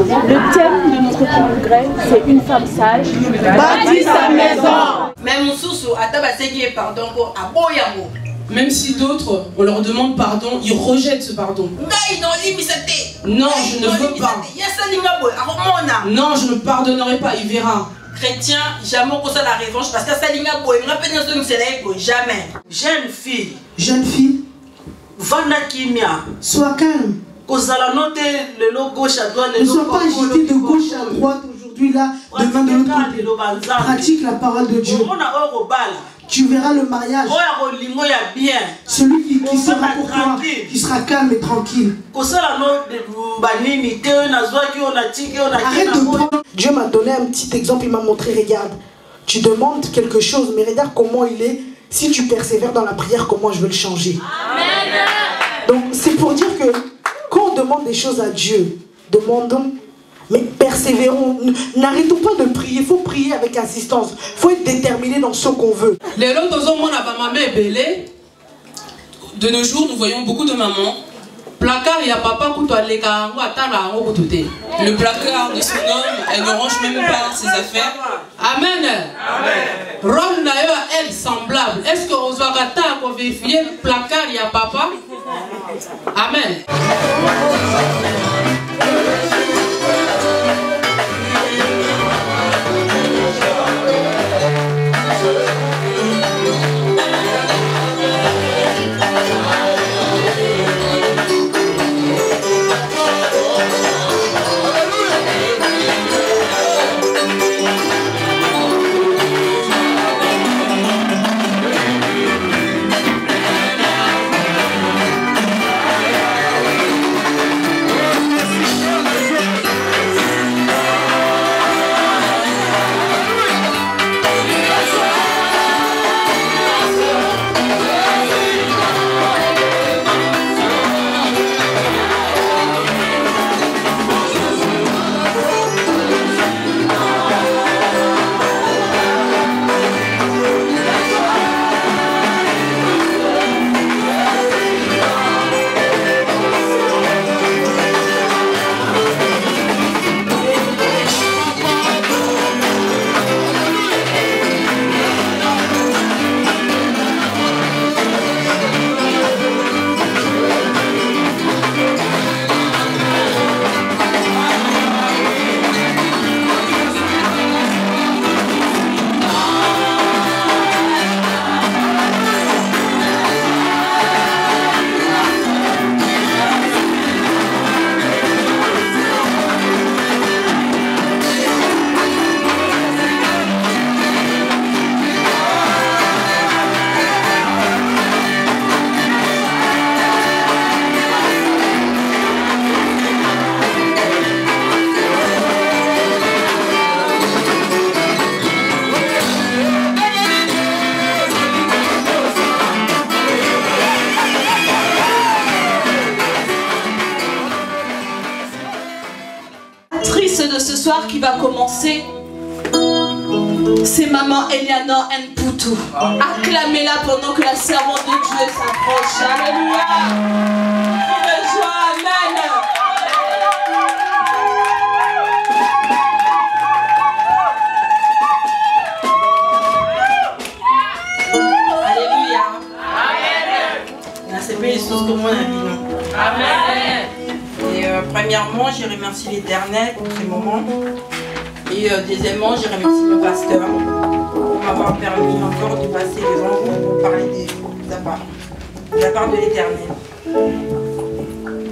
Le thème de notre congrès, c'est une femme sage bâtit sa maison. Même si d'autres, on leur demande pardon, ils rejettent ce pardon. Non, je ne veux pas. Non, je ne pardonnerai pas, il verra. Chrétien, jamais on la revanche parce que ça n'est jamais. Jeune fille, sois calme. Ne sois pas agité de gauche à droite aujourd'hui là, demain de l'autre côté. Pratique la parole de Dieu. Tu verras le mariage. Celui qui sera pour toi, qui sera calme et tranquille. Arrête de prendre. Dieu m'a donné un petit exemple, il m'a montré, regarde. Tu demandes quelque chose, mais regarde comment il est. Si tu persévères dans la prière, comment je veux le changer. Amen. Donc c'est pour dire que quand on demande des choses à Dieu, demandons, mais persévérons. N'arrêtons pas de prier, il faut prier avec insistance. Il faut être déterminé dans ce qu'on veut. De nos jours, nous voyons beaucoup de mamans. Placard, il y a papa le placard de son homme, elle ne range même pas ses affaires. Amen. Rome d'ailleurs, elle semblable. Est-ce que Oswagata a vérifié le placard, il y a papa? Amen. De ce soir qui va commencer, c'est maman Eliana Nputu. Acclamez-la pendant que la servante de Dieu s'approche. Alléluia. Amen. Alléluia. Amen. Et premièrement, je remercie l'Éternel pour ce moment. Et deuxièmement, je remercie le pasteur pour m'avoir permis encore de passer devant vous pour parler de la part de l'Éternel.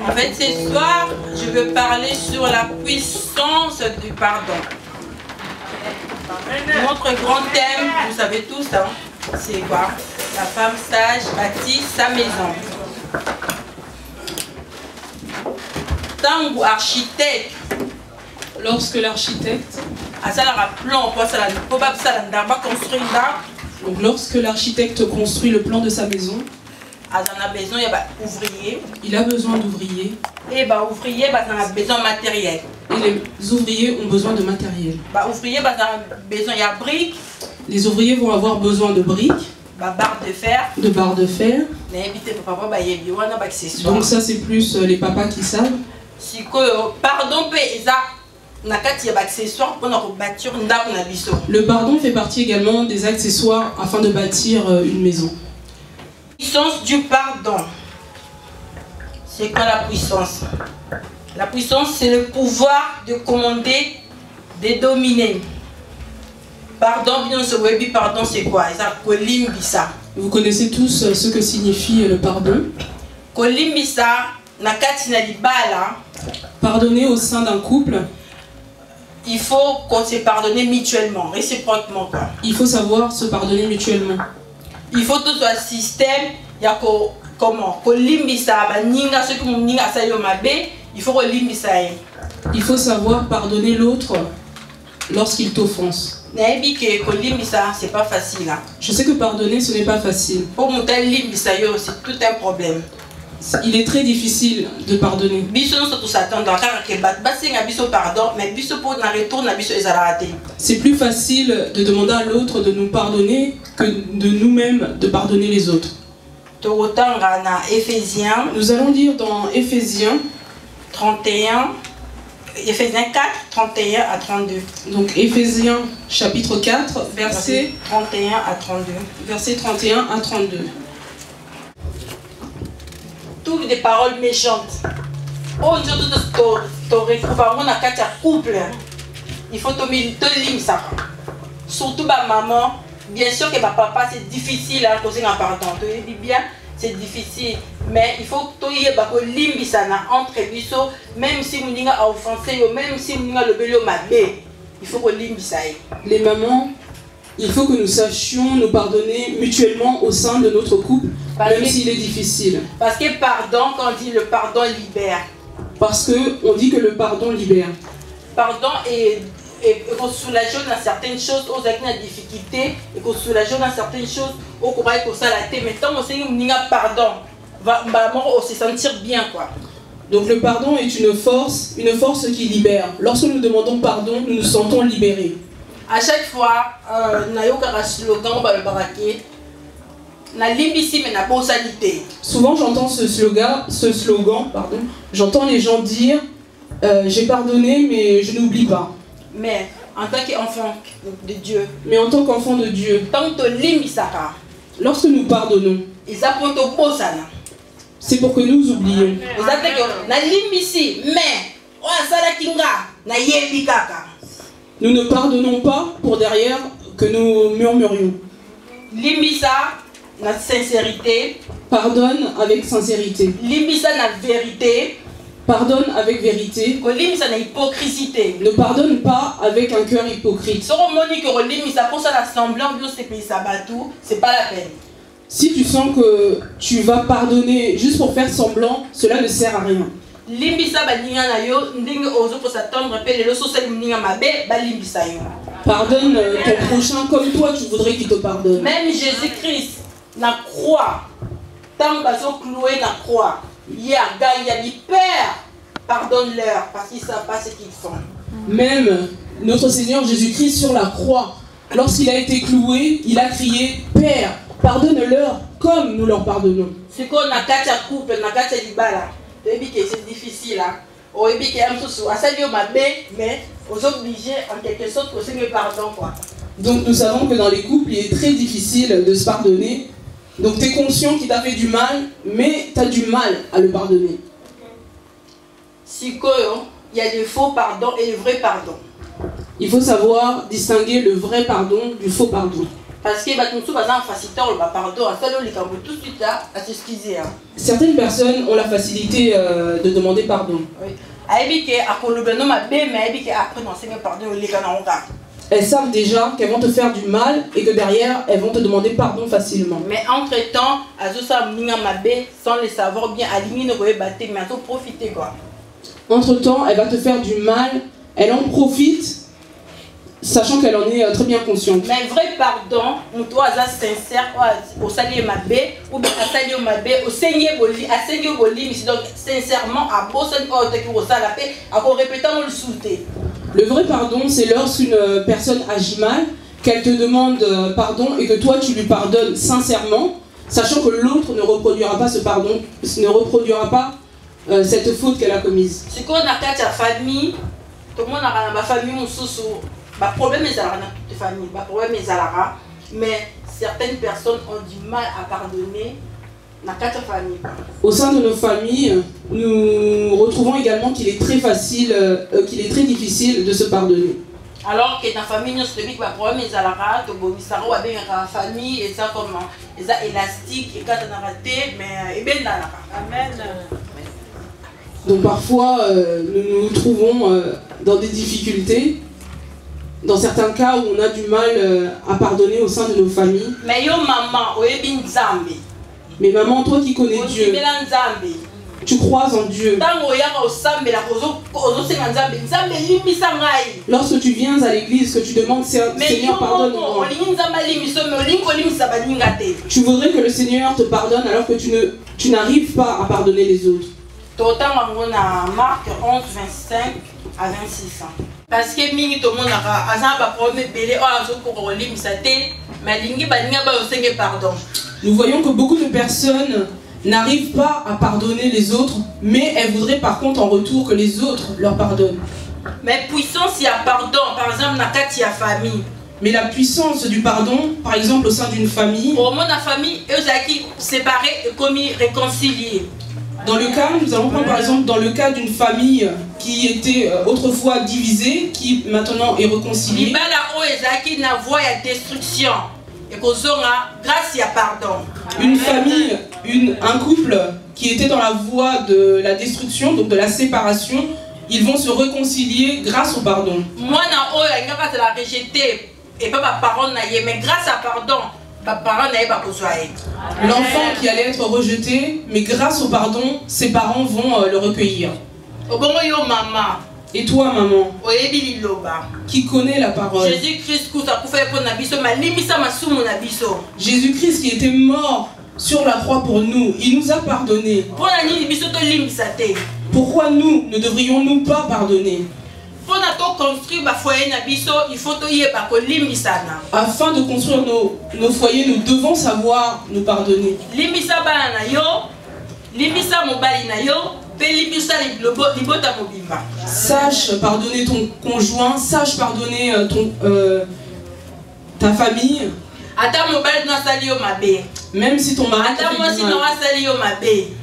En fait, ce soir, je veux parler sur la puissance du pardon. Notre grand thème, vous savez tous, hein, c'est quoi? La femme sage bâtit sa maison. Architecte. Lorsque l'architecte construit le plan de sa maison, il a besoin d'ouvriers. Et ouvriers ont besoin de matériel. Et les ouvriers ont besoin de matériel. Ouvriers ont besoin de briques. Les ouvriers vont avoir besoin de briques. Barres de fer. De barres de fer. Donc ça c'est plus les papas qui savent. Pardon, Le pardon fait partie également des accessoires afin de bâtir une maison. Puissance du pardon. C'est quoi la puissance? La puissance, c'est le pouvoir de commander, de dominer. Pardon, pardon, c'est quoi? Vous connaissez tous ce que signifie le pardon. Pardonner au sein d'un couple. Il faut qu'on se pardonne mutuellement, réciproquement. Quoi. Il faut savoir se pardonner mutuellement. Il faut tout un système, il y a comment? Il faut savoir pardonner l'autre lorsqu'il t'offense. C'est pas facile. Hein. Je sais que pardonner ce n'est pas facile. C'est tout un problème. Il est très difficile de pardonner. C'est plus facile de demander à l'autre de nous pardonner que de nous-mêmes de pardonner les autres. Nous allons lire dans Éphésiens 31, Éphésiens 4, 31 à 32. Donc Éphésiens chapitre 4, verset 31 à 32. Verset 31 à 32. Toutes des paroles méchantes. Oh, couple. Il faut te ça. Surtout ma maman. Bien sûr que ma papa c'est difficile à causer un pardon. Tu dis bien, c'est difficile. Mais il faut que tu aies entre biso, même si vous a offensé, même si vous avez le belio mabé. Il faut que les mamans, il faut que nous sachions nous pardonner mutuellement au sein de notre couple, même s'il est difficile. Parce que pardon, quand on dit le pardon libère. Parce qu'on dit que le pardon libère. Pardon et qu'on soulage dans certaines choses, aux des difficultés, et qu'on soulage dans certaines choses, au courage pour ça la tête. Mais tant qu'on sait que pardon, on se sentir bien quoi. Donc le pardon est une force qui libère. Lorsque nous demandons pardon, nous nous sentons libérés. À chaque fois, souvent j'entends ce slogan, j'entends les gens dire j'ai pardonné mais je n'oublie pas. Mais en tant qu'enfant de Dieu, lorsque nous pardonnons, c'est pour que nous oublions. Nous ne pardonnons pas pour derrière que nous murmurions. Limbisa na sincérité. Pardonne avec sincérité. Limbisa na vérité. Pardonne avec vérité. Limbisa na hypocrisie. Ne pardonne pas avec un cœur hypocrite. C'est pas la peine. Si tu sens que tu vas pardonner juste pour faire semblant, cela ne sert à rien. Pardonne ton prochain comme toi tu voudrais qu'il te pardonne. Même Jésus-Christ, la croix, tant qu'ils cloué la croix, il y a dit Père, pardonne-leur parce qu'ils ne savent pas ce qu'ils font. Même notre Seigneur Jésus-Christ sur la croix, lorsqu'il a été cloué, il a crié Père, pardonne-leur comme nous leur pardonnons. C'est qu'on a quatre couples, on a quatre libala. C'est difficile. Mais aux obligés en quelque sorte que c'est le pardon. Donc nous savons que dans les couples, il est très difficile de se pardonner. Donc tu es conscient qu'il t'a fait du mal, mais tu as du mal à le pardonner. Il y a le faux pardon et le vrai pardon. Il faut savoir distinguer le vrai pardon du faux pardon. Parce que certaines personnes ont la facilité de demander pardon. Elles savent déjà qu'elles vont te faire du mal et que derrière, elles vont te demander pardon facilement. Mais entre-temps, sans le savoir bien, entre-temps, elle va te faire du mal, elle en profite, sachant qu'elle en est très bien consciente. Mais le vrai pardon, on doit être sincère au salut mabé ou bien à salut mabé au seigneur boli, à seigneur boli, mais donc sincèrement à bosser au salapé, à répéter le souté. Le vrai pardon, c'est lorsqu'une personne agit mal, qu'elle te demande pardon et que toi tu lui pardonnes sincèrement, sachant que l'autre ne reproduira pas ce pardon, ne reproduira pas cette faute qu'elle a commise. Ce qu'on a quatre familles. tout le monde a ma famille, mon sous, ma problème est à la famille, ma problème est à la mais certaines personnes ont du mal à pardonner dans quatre familles. Au sein de nos familles, nous retrouvons également qu'il est très facile, qu'il est très difficile de se pardonner. Alors que dans la famille, nous sommes les problèmes est à la rate, la famille et ça comme les élastiques et quand on a raté, mais et bien dans la Amen. Donc parfois, nous nous trouvons dans des difficultés, dans certains cas où on a du mal à pardonner au sein de nos familles. Mais yo maman, mais maman, toi qui connais Dieu, tu crois en Dieu. Lorsque tu viens à l'église, que tu demandes Seigneur, pardonne-moi. Tu voudrais que le Seigneur te pardonne alors que tu n'arrives pas à pardonner les autres. Marc 11, 25 à 26 ans. Parce que mingi to mona ka azaba problème belé pour pardon. Nous voyons que beaucoup de personnes n'arrivent pas à pardonner les autres, mais elles voudraient par contre en retour que les autres leur pardonnent. Mais puissance il y a pardon, par exemple dans la famille. Mais la puissance du pardon, par exemple au sein d'une famille, au monde de la famille, eux qui séparés et commis réconciliés. Dans le cas, nous allons prendre par exemple dans le cas d'une famille qui était autrefois divisée, qui maintenant est réconciliée. Destruction. Et grâce à pardon. Une famille, un couple qui était dans la voie de la destruction, donc de la séparation, ils vont se réconcilier grâce au pardon. Moi, je la rejeté et pas ma parole, mais grâce à pardon. L'enfant qui allait être rejeté, mais grâce au pardon, ses parents vont le recueillir. Et toi, maman, qui connaît la parole, Jésus-Christ qui était mort sur la croix pour nous, il nous a pardonné. Pourquoi nous ne devrions-nous pas pardonner? Afin de construire nos foyers, nous devons savoir nous pardonner. Sache pardonner ton conjoint, sache pardonner ta famille. Même si ton mari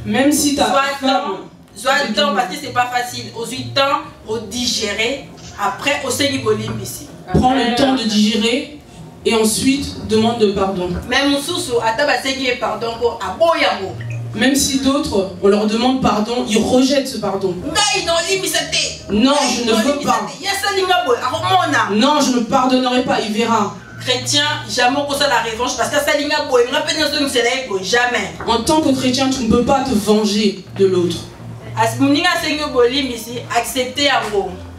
même si ta femme. Soit le temps parce que c'est pas facile. Aux 8 ans, au digérer. Après, au Seigneur ici. Prends le temps de digérer et ensuite demande de pardon. Même si d'autres, on leur demande pardon, ils rejettent ce pardon. Non, je ne veux pas. Non, je ne pardonnerai pas, il verra. Chrétien, jamais on la revanche parce que ça jamais. En tant que chrétien, tu ne peux pas te venger de l'autre.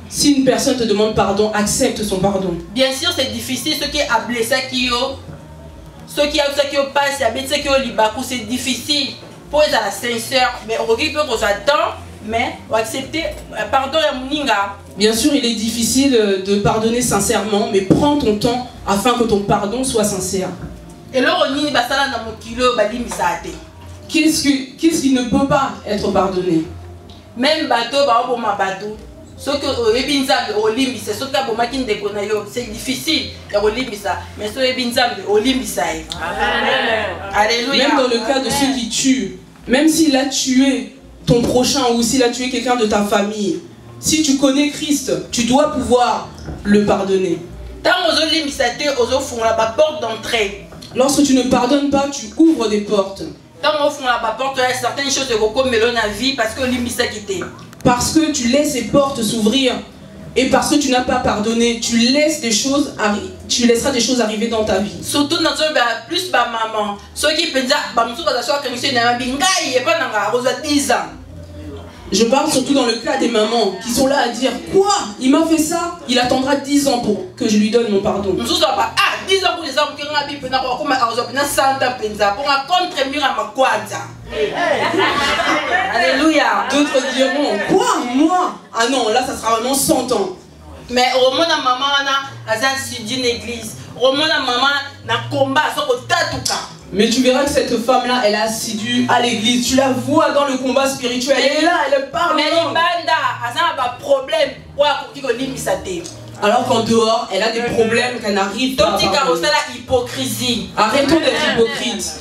Si une personne te demande pardon, accepte son pardon. Bien sûr, c'est difficile. Ceux qui a blessé, ceux qui passent, c'est difficile pour être à la sincère. Mais on peut temps, mais on accepter pardon à Mouninga. Bien sûr, il est difficile de pardonner sincèrement, mais prends ton temps afin que ton pardon soit sincère. Et là, on y va dans mon kilo, qu'est-ce qui ne peut pas être pardonné? Même bateau, c'est difficile, mais Alléluia. Même dans le cas de ceux qui tuent, même s'il a tué ton prochain ou s'il a tué quelqu'un de ta famille, si tu connais Christ, tu dois pouvoir le pardonner. Lorsque tu ne pardonnes pas, tu ouvres des portes. Certaines choses dans la vie parce que parce que tu laisses ces portes s'ouvrir et parce que tu n'as pas pardonné, tu laisses des choses tu laisseras des choses arriver dans ta vie. Surtout dans plus maman, ceux qui pensent je parle surtout dans le cas des mamans qui sont là à dire quoi? Il m'a fait ça, il attendra 10 ans pour que je lui donne mon pardon. 10 ans pour les hommes qui ont Alléluia. D'autres diront quoi? Moi? Ah non, là ça sera vraiment 100 ans. Mais au moment où maman a une église, au moment où maman a un combat, Mais tu verras que cette femme-là, elle est assidue à l'église. Tu la vois dans le combat spirituel. Elle est là, elle parle. Alors qu'en dehors, elle a des problèmes qu'elle n'arrive pas à pardonner. Arrêtons d'être hypocrites.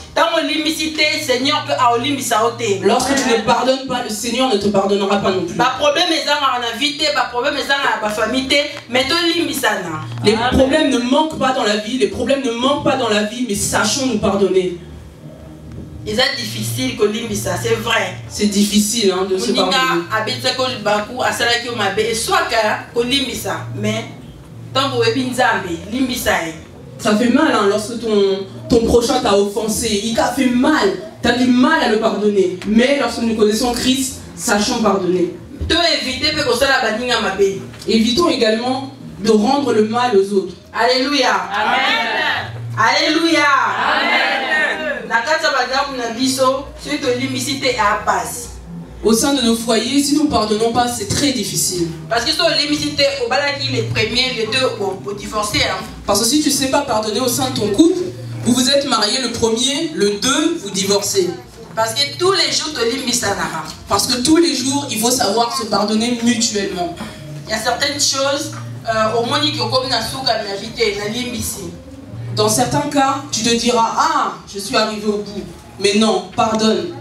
Lorsque tu ne pardonnes pas, le Seigneur ne te pardonnera pas non plus. Les problèmes ne manquent pas dans la vie, les problèmes ne manquent pas dans la vie, mais sachons nous pardonner. C'est difficile que limisa, c'est vrai. C'est difficile hein, de se pardonner. Mais tant que ça fait mal hein, lorsque ton prochain t'a offensé. Il t'a fait mal. Tu as du mal à le pardonner. Mais lorsque nous connaissons Christ, sachons pardonner. Évitons également de rendre le mal aux autres. Alléluia. Amen. Alléluia. Amen. Au sein de nos foyers, si nous ne pardonnons pas, c'est très difficile. Parce que les premiers, les deux pour divorcer. Parce que si tu ne sais pas pardonner au sein de ton couple, vous vous êtes mariés le premier, le deux, vous divorcez. Parce que tous les jours, parce que tous les jours, il faut savoir se pardonner mutuellement. Il y a certaines choses, au moins comme dans certains cas, tu te diras, ah, je suis arrivé au bout. Mais non, pardonne.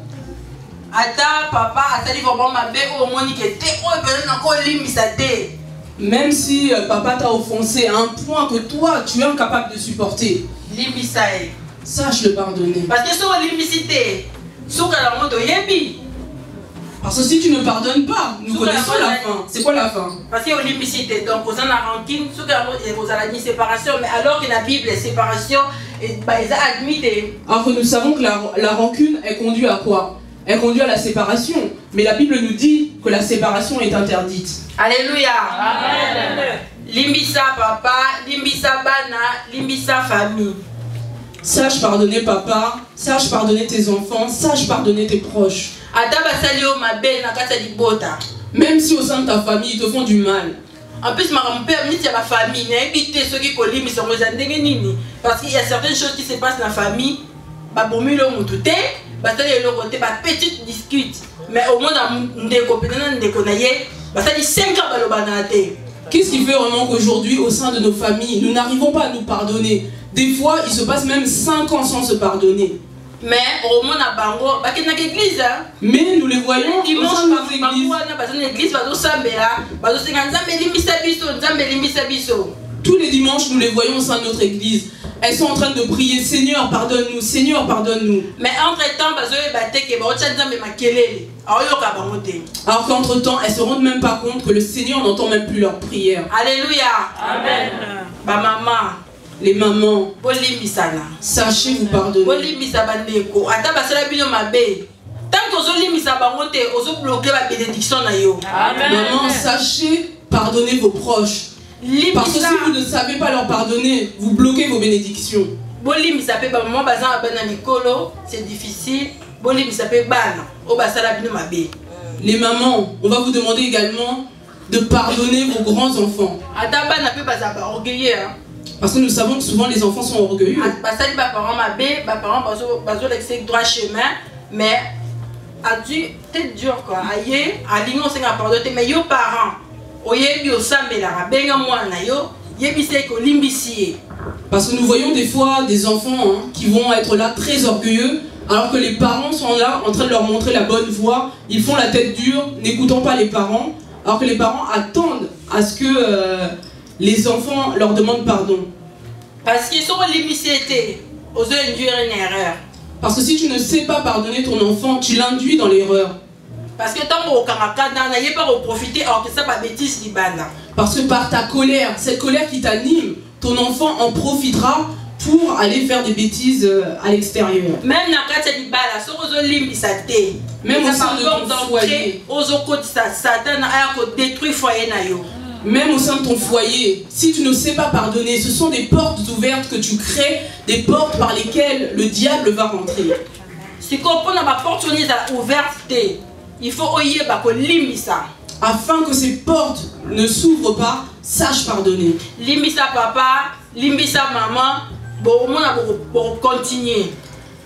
Même si papa t'a offensé à un point que toi, tu es incapable de supporter, sache le pardonner. Parce que parce que si tu ne pardonnes pas, nous connaissons la fin. C'est quoi la fin? Parce qu'il y a une limicité. Donc, vous avez la rancune, vous avez une séparation. Mais alors que la Bible est séparation, ils admettent. Alors que nous savons que la rancune, elle conduit à quoi? Elle conduit à la séparation. Mais la Bible nous dit que la séparation est interdite. Alléluia. Amen. Limbisa papa, limbisa bana, limbisa famille. Sache pardonner papa, sache pardonner tes enfants, sache pardonner tes proches. Même si au sein de ta famille, ils te font du mal. En plus, mon père me dit qu'il y a ma famille. Parce qu'il y a certaines choses qui se passent dans la famille. Petite discute. Mais au moins, qu'est-ce qui fait vraiment qu'aujourd'hui, au sein de nos familles, nous n'arrivons pas à nous pardonner? Des fois, il se passe même 5 ans sans se pardonner. Mais au moins, mais nous les voyons dimanche tous les dimanches, nous les voyons au sein de notre église. Elles sont en train de prier, Seigneur, pardonne-nous, Seigneur, pardonne-nous. Mais entre-temps, alors qu'entre-temps, elles ne se rendent même pas compte que le Seigneur n'entend même plus leurs prières. Alléluia. Amen. Maman. Les mamans, sachez vous pardonner. Maman, sachez pardonner vos proches. Parce que si vous ne savez pas leur pardonner, vous bloquez vos bénédictions. C'est difficile. Les mamans, on va vous demander également de pardonner vos grands-enfants. Parce que nous savons que souvent les enfants sont orgueilleux. Mais c'est dur quoi. Mais yo parents, parce que nous voyons des fois des enfants qui vont être là très orgueilleux, alors que les parents sont là en train de leur montrer la bonne voie. Ils font la tête dure, n'écoutant pas les parents, alors que les parents attendent à ce que les enfants leur demandent pardon. Parce qu'ils sont limités, aux induire une erreur. Parce que si tu ne sais pas pardonner ton enfant, tu l'induis dans l'erreur. Parce que tant qu'on n'ayez pas profiter, alors que ça pas bêtise libana. Parce que par ta colère, cette colère qui t'anime, ton enfant en profitera pour aller faire des bêtises à l'extérieur. Même dans le cas de libana, si vous avez limité, même au sein de ton foyer, même au sein de ton foyer, si tu ne sais pas pardonner, ce sont des portes ouvertes que tu crées, des portes par lesquelles le diable va rentrer. Si on a ma porte ouverte, il faut limisa. Afin que ces portes ne s'ouvrent pas, sache pardonner. Limisa papa, limisa maman, bon, on va continuer.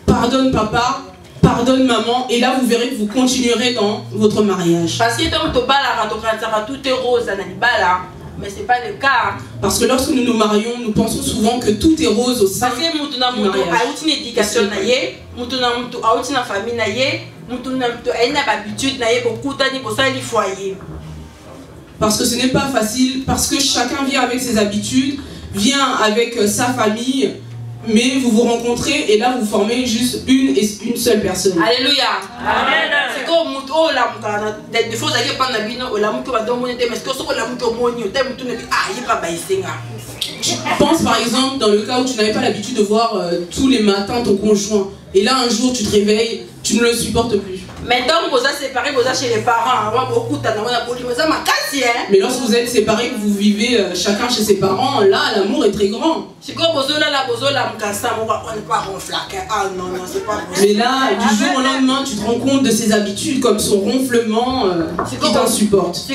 pardonne papa, pardonne maman, et là vous verrez que vous continuerez dans votre mariage. Parce que tout est rose, mais ce n'est pas le cas. Parce que lorsque nous nous marions, nous pensons souvent que tout est rose au sein du mariage. Parce que ce n'est pas facile, parce que chacun vient avec ses habitudes, vient avec sa famille, mais vous vous rencontrez et là vous formez juste une seule personne. Alléluia. Amen. Je pense par exemple dans le cas où tu n'avais pas l'habitude de voir tous les matins ton conjoint et là un jour tu te réveilles, tu ne le supportes plus. Maintenant, vous êtes séparés, vous êtes chez les parents. Mais lorsque vous êtes séparés, que vous vivez chacun chez ses parents, là l'amour est très grand. Mais là, du jour au lendemain, tu te rends compte de ses habitudes, comme son ronflement qui t'insupporte.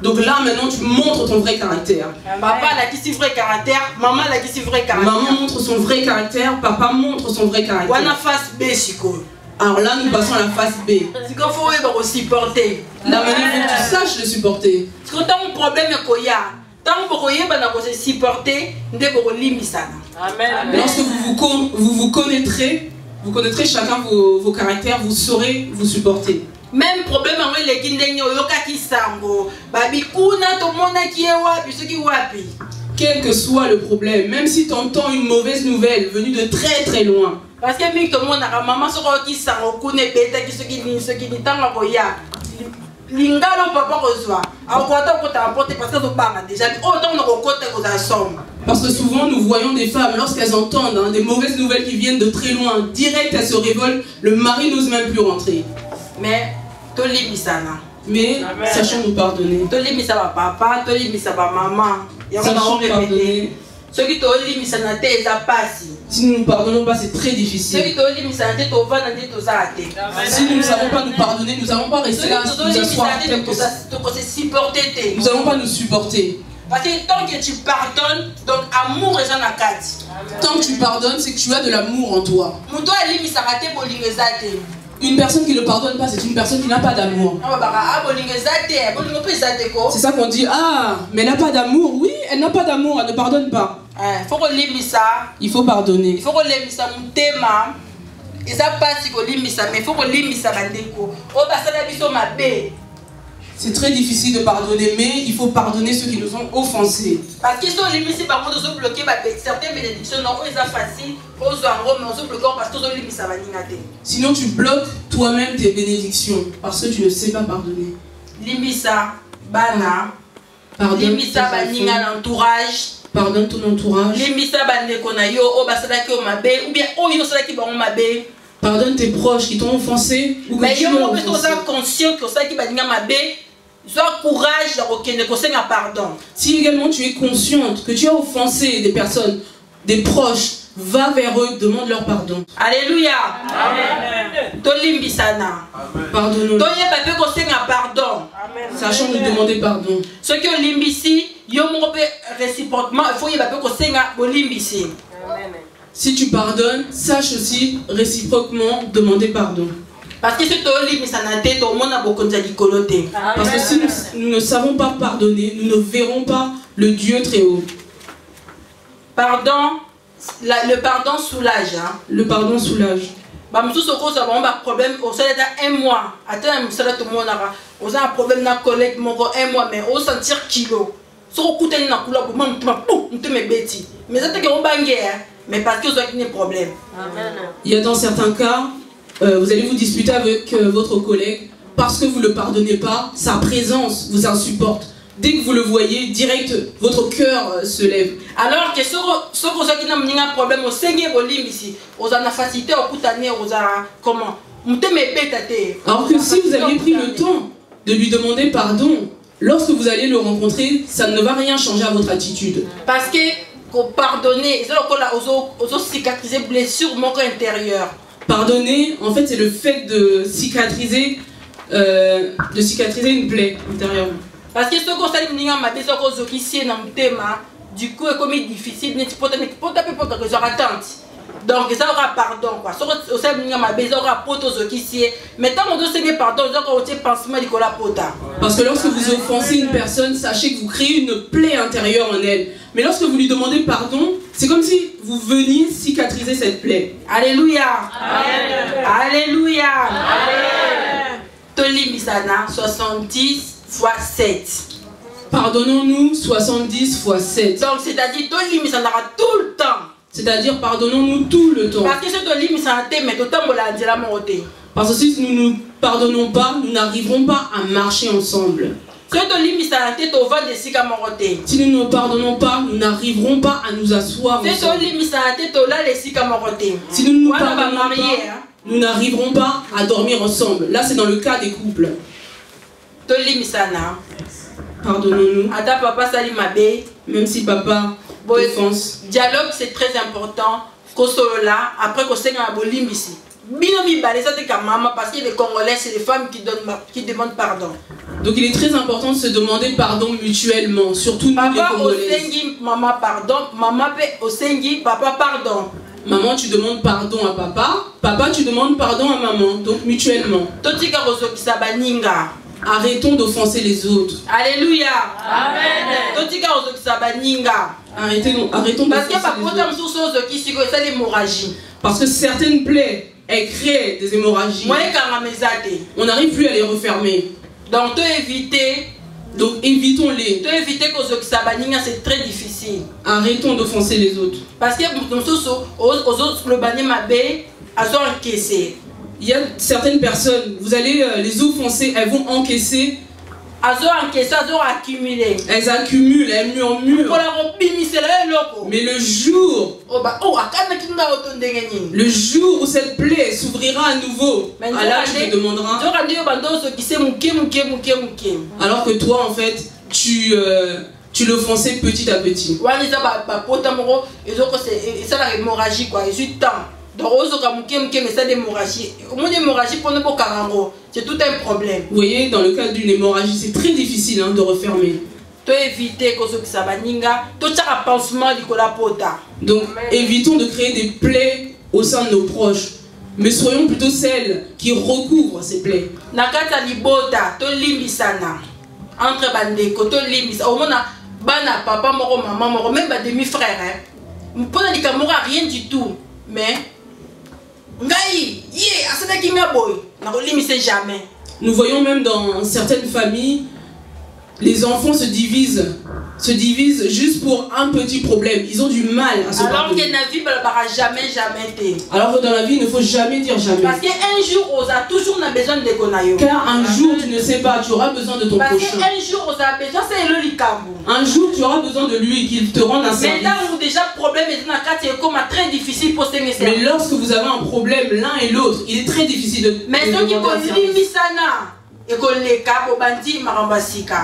Donc là, maintenant, tu montres ton vrai caractère. Papa a qui vrai caractère, maman a qui vrai caractère. Maman montre son vrai caractère, papa montre son vrai caractère. Alors là, nous passons à la phase B. Il faut supporter. La manière dont tu saches le supporter. Parce que tant que problème est qu'il y a, tant que vous supporter, lorsque vous connaîtrez chacun vos caractères, vous saurez vous supporter. Même problème avec les Guinéens, quel que soit le problème, même si tu entends une mauvaise nouvelle venue de très très loin. Parce que tout le monde a maman qui s'en reconnaît, qui parce que souvent nous voyons des femmes, lorsqu'elles entendent des mauvaises nouvelles qui viennent de très loin, direct elles se révoltent, le mari n'ose même plus rentrer. Mais sachons nous pardonner. Sachons pardonner. Si nous ne pardonnons pas, c'est très difficile. Si nous ne savons pas nous pardonner, nous n'allons pas rester là, nous asseoir nous n'allons pas nous supporter. Parce que tant que tu pardonnes, donc amour est dans la carte. Tant que tu pardonnes, c'est que tu as de l'amour en toi. Une personne qui ne pardonne pas, c'est une personne qui n'a pas d'amour. C'est ça qu'on dit, ah, mais elle n'a pas d'amour. Oui, elle n'a pas d'amour, elle ne pardonne pas. Il faut pardonner. Il faut que c'est très difficile de pardonner, mais il faut pardonner ceux qui nous ont offensés. Parce qu'ils sont limités par contre, ils ont bloqué certaines bénédictions, non, ils sont faciles, ils ont bloqué parce qu'ils ont limité. Sinon, tu bloques toi-même tes bénédictions parce que tu ne sais pas pardonner. Limisa, bana, limisa, baninga, l'entourage. Pardonne ton entourage. Limisa, banekonayo, obasadaki omabe, ou bien oyo sadaki ba omabe. Pardonne tes proches qui t'ont offensé ou que tu as offensé. Conscient que ça qui va dire mabe, sois courage de pardon. Si également tu es consciente que tu as offensé des personnes, des proches, va vers eux, demande leur pardon. Alléluia. Amen. Pardonne-nous. Pardon. Sachons nous demander pardon. Ce que l'imbisi, réciproquement, il faut y avoir l'imbisi. Si tu pardonnes, sache aussi réciproquement demander pardon. Parce que si nous ne savons pas pardonner, nous ne verrons pas le Dieu très haut. Pardon, le pardon soulage. Hein? Le pardon soulage. Problème, un mois. Attends, on a un problème d'un collègue, un mois, mais on sentir kilo. Mais parce que vous avez des problèmes. Il y a dans certains cas, vous allez vous disputer avec votre collègue parce que vous ne le pardonnez pas, sa présence vous insupporte. Dès que vous le voyez, direct, votre cœur se lève. Alors que ceux qui n'ont pas de problème, vous avez facilité au coutané, comment? Alors que si vous aviez pris le temps de lui demander pardon, lorsque vous allez le rencontrer, ça ne va rien changer à votre attitude. Parce que pardonner, c'est cicatriser blessure intérieure. Pardonner, en fait, c'est le fait de cicatriser une plaie intérieurement. Parce que ce qu'on s'est dit, du coup, c'est comme difficile, mais tu peux attendre. Donc ça aura pardon quoi. Au sein de ma bise aura poto zokisie. Mais tant qu'on doit se pardon, ça aura aussi pansement de cola pota. Parce que lorsque vous offensez une personne, sachez que vous créez une plaie intérieure en elle. Mais lorsque vous lui demandez pardon, c'est comme si vous veniez cicatriser cette plaie. Alléluia. Alléluia. Tolimisana 70 fois 7. Pardonnons-nous 70 fois 7. Donc c'est-à-dire tolimisana tout le temps. C'est-à-dire pardonnons-nous tout le temps. Parce que ce tolimisana mais tout le temps la ndela morote. Parce que si nous ne nous pardonnons pas, nous n'arriverons pas à marcher ensemble. Si nous ne nous pardonnons pas, nous n'arriverons pas à nous asseoir ensemble. Si nous ne nous pardonnons pas, nous n'arriverons pas à dormir ensemble. Là, c'est dans le cas des couples. Pardonnons-nous. Même si papa t'offense. Dialogue, c'est très important. Après qu'on s'est ici. Parce que les Congolais, c'est les femmes qui demandent pardon. Donc il est très important de se demander pardon mutuellement, surtout nous les Congolais. Maman pardon, maman papa pardon. Maman, tu demandes pardon à papa, papa, tu demandes pardon à maman, donc mutuellement. Arrêtons d'offenser les autres. Alléluia. Amen. Arrêtons d'offenser les autres. Parce que certaines plaies, elles créent des hémorragies. On n'arrive plus à les refermer. Donc, évitons-les. C'est très difficile. Arrêtons d'offenser les autres. Parce que il y a certaines personnes, vous allez les offenser, elles vont encaisser. Elles accumulent, elles murmurent. Mais le jour où cette plaie s'ouvrira à nouveau, Allah te demandera. Alors que toi, en fait, tu l'offensais petit à petit. C'est tout un problème. Vous voyez, dans le cas d'une hémorragie, c'est très difficile de refermer. Donc, évitons de créer des plaies au sein de nos proches. Mais soyons plutôt celles qui recouvrent ces plaies. Entre bandeko, bana, papa, maman, même demi-frère. Rien du tout. Mais nous voyons même dans certaines familles, les enfants se divisent juste pour un petit problème. Ils ont du mal à se pardonner. Alors que dans la vie, il ne faut jamais dire jamais. Parce qu'un jour, on a toujours besoin de connaître. Car un jour, tu ne sais pas, tu auras besoin de ton prochain. Parce qu'un jour, on a besoin, c'est le licambo. Un jour, tu auras besoin de lui, qu'il te rende un service. Mais là où déjà problème est comme très difficile pour se services. Mais lorsque vous avez un problème l'un et l'autre, il est très difficile de. Mais ceux qui connaissent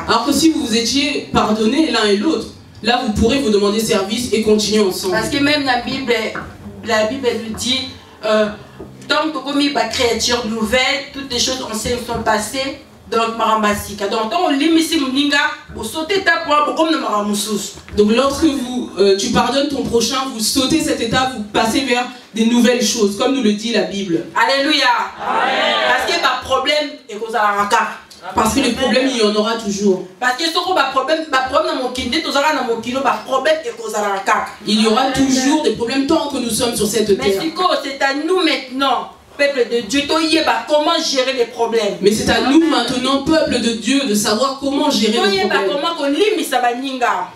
alors que si vous étiez pardonnés l'un et l'autre, là vous pourrez vous demander service et continuer ensemble. Parce que même la Bible nous dit tant que comme il y a créature nouvelle, toutes les choses anciennes sont passées. Donc marambasika. Donc on limite muninga pour sauter ta pour comme ne maramusus. Donc lorsque tu pardonnes ton prochain, vous sautez cette étape, vous passez vers des nouvelles choses, comme nous le dit la Bible. Alléluia. Amen. Parce que le problème est qu'on a un cas. Parce que les problèmes, il y en aura toujours. Parce que ce problème dans mon kinde, tout ça dans mon kilo, problème est qu'on a un cas. Il y aura toujours des problèmes tant que nous sommes sur cette terre. Mais c'est à nous maintenant. Peuple de Dieu, comment gérer les problèmes. Mais c'est à nous maintenant, peuple de Dieu, de savoir comment gérer les problèmes.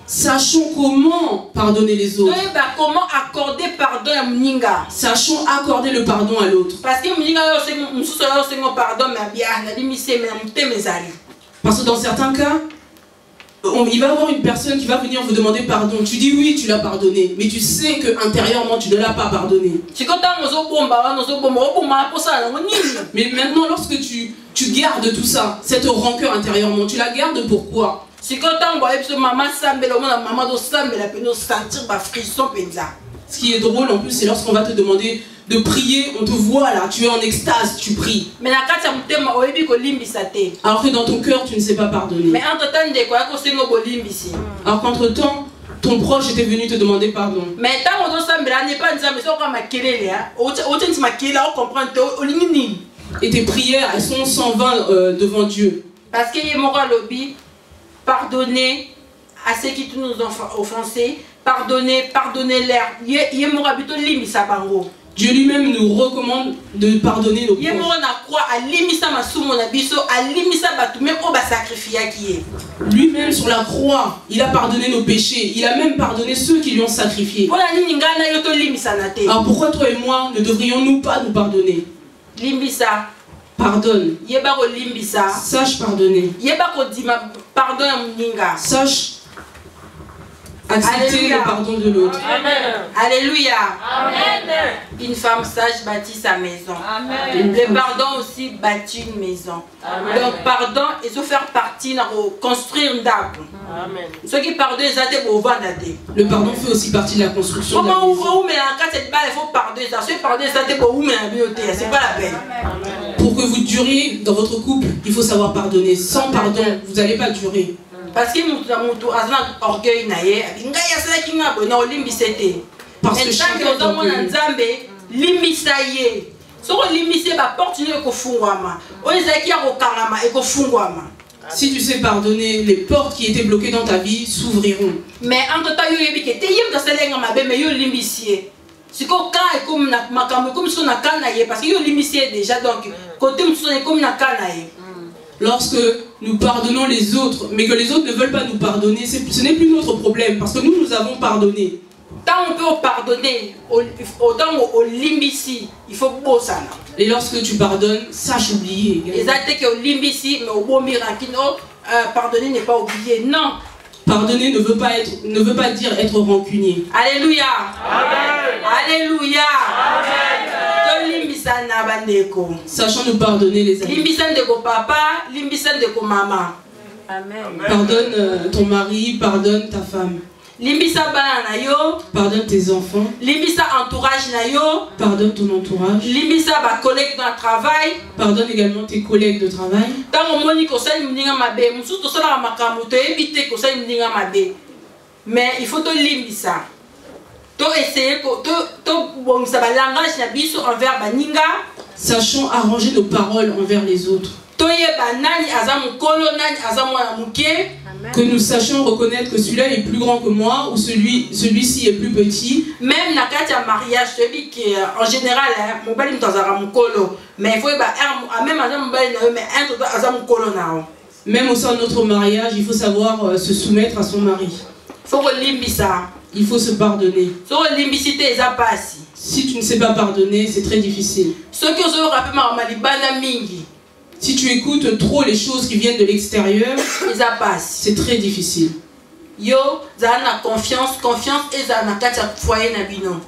Sachons comment pardonner les autres. Comment accorder pardon à Mninga. Sachons accorder le pardon à l'autre. Parce que dans certains cas, il va y avoir une personne qui va venir vous demander pardon. Tu dis oui, tu l'as pardonné, mais tu sais que intérieurement tu ne l'as pas pardonné. Mais maintenant, lorsque tu gardes tout ça, cette rancœur intérieurement, tu la gardes pourquoi? Ce qui est drôle en plus, c'est lorsqu'on va te demander de prier, on te voit là, tu es en extase, tu pries. Alors que dans ton cœur, tu ne sais pas pardonner. Alors qu'entre-temps, ton proche était venu te demander pardon. Mais tant qu'on s'en n'est pas nous mais on va querer là. Autant ma querer là on comprend au limite. Et tes prières, elles sont sans vain devant Dieu. Parce qu'il y a moral lobby, pardonner à ceux qui nous ont offensés, pardonner l'air. Il y a moral plutôt limite ça bango. Dieu lui-même nous recommande de pardonner nos proches. Lui-même sur la croix, il a pardonné nos péchés. Il a même pardonné ceux qui lui ont sacrifié. Alors pourquoi toi et moi ne devrions-nous pas nous pardonner? Pardonne. Sache pardonner. Sache accepter le pardon de l'autre. Alléluia. Amen. Une femme sage bâtit sa maison. Amen. Le pardon aussi bâtit une maison. Amen. Donc pardon, il faut faire partie de construire une dame. Amen. Ceux qui pardonnent, le pardon fait aussi partie de la construction. Comment on met en cas cette balle, il faut pardonner. Ceux qui pardonnent, c'est pas la peine. Pour que vous duriez dans votre couple, il faut savoir pardonner. Sans pardon, vous n'allez pas durer. Parce que nous avons orgueil naïe, parce que chacun est orgueilleux. Si tu sais pardonner, les portes qui étaient bloquées dans ta vie s'ouvriront. Mais en tout temps, il y a des c'est comme parce que y déjà donc côté comme lorsque nous pardonnons les autres, mais que les autres ne veulent pas nous pardonner, ce n'est plus notre problème, parce que nous avons pardonné. Tant on peut pardonner, autant au limbici, il faut beau ça. Et lorsque tu pardonnes, sache oublier. Exactement que au limbici, mais au bon miracle, pardonner n'est pas oublier, non. Pardonner ne veut pas dire être rancunier. Alléluia. Amen. Alléluia. Amen. Sachant nous pardonner les amis. Pardonne ton mari, pardonne ta femme. Pardonne tes enfants. Pardonne ton entourage. Pardonne également tes collègues de travail. Mais il faut te limiter. Sachons arranger nos paroles envers les autres. Que nous sachions reconnaître que celui-là est plus grand que moi ou celui-ci est plus petit. Même dans le mariage, celui qui en général, mais il faut même au sein de notre mariage, il faut savoir se soumettre à son mari. Il faut se pardonner. Si tu ne sais pas pardonner, c'est très difficile. Si tu écoutes trop les choses qui viennent de l'extérieur, c'est très difficile.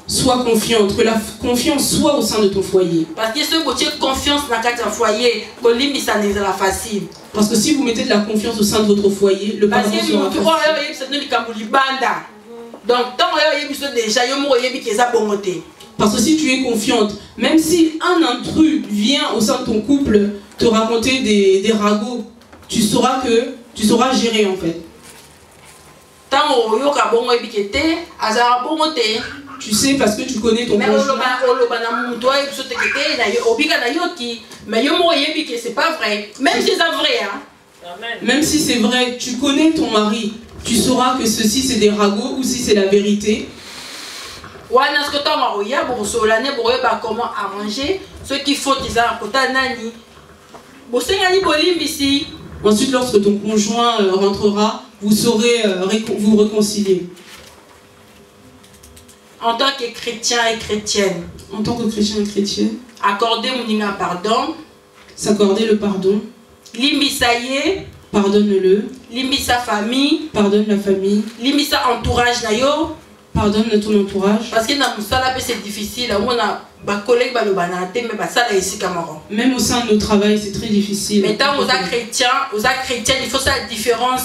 Sois confiante, que la confiance soit au sein de ton foyer. Parce que si vous mettez de la confiance au sein de votre foyer, le pardon sera facile. Parce que si tu es confiante, même si un intrus vient au sein de ton couple te raconter des ragots, tu sauras gérer en fait. Tu sais parce que tu connais ton conjoint. C'est pas vrai. Même si c'est vrai. Même si c'est vrai, tu connais ton mari. Tu sauras que ceci c'est des ragots ou si c'est la vérité. Comment arranger ce qu'il faut. Ensuite, lorsque ton conjoint rentrera, vous saurez vous réconcilier. En tant que chrétien et chrétienne. En tant que chrétien et chrétienne. Accorder mon pardon. S'accorder le pardon. Limbisaye. Pardonne-le. Limbisa famille. Pardonne la famille. Limbisa entourage nayo. Pardonne ton entourage. Parce que c'est difficile. Même au sein de nos travails, c'est très difficile. Mais tant aux chrétiens, il faut ça la différence.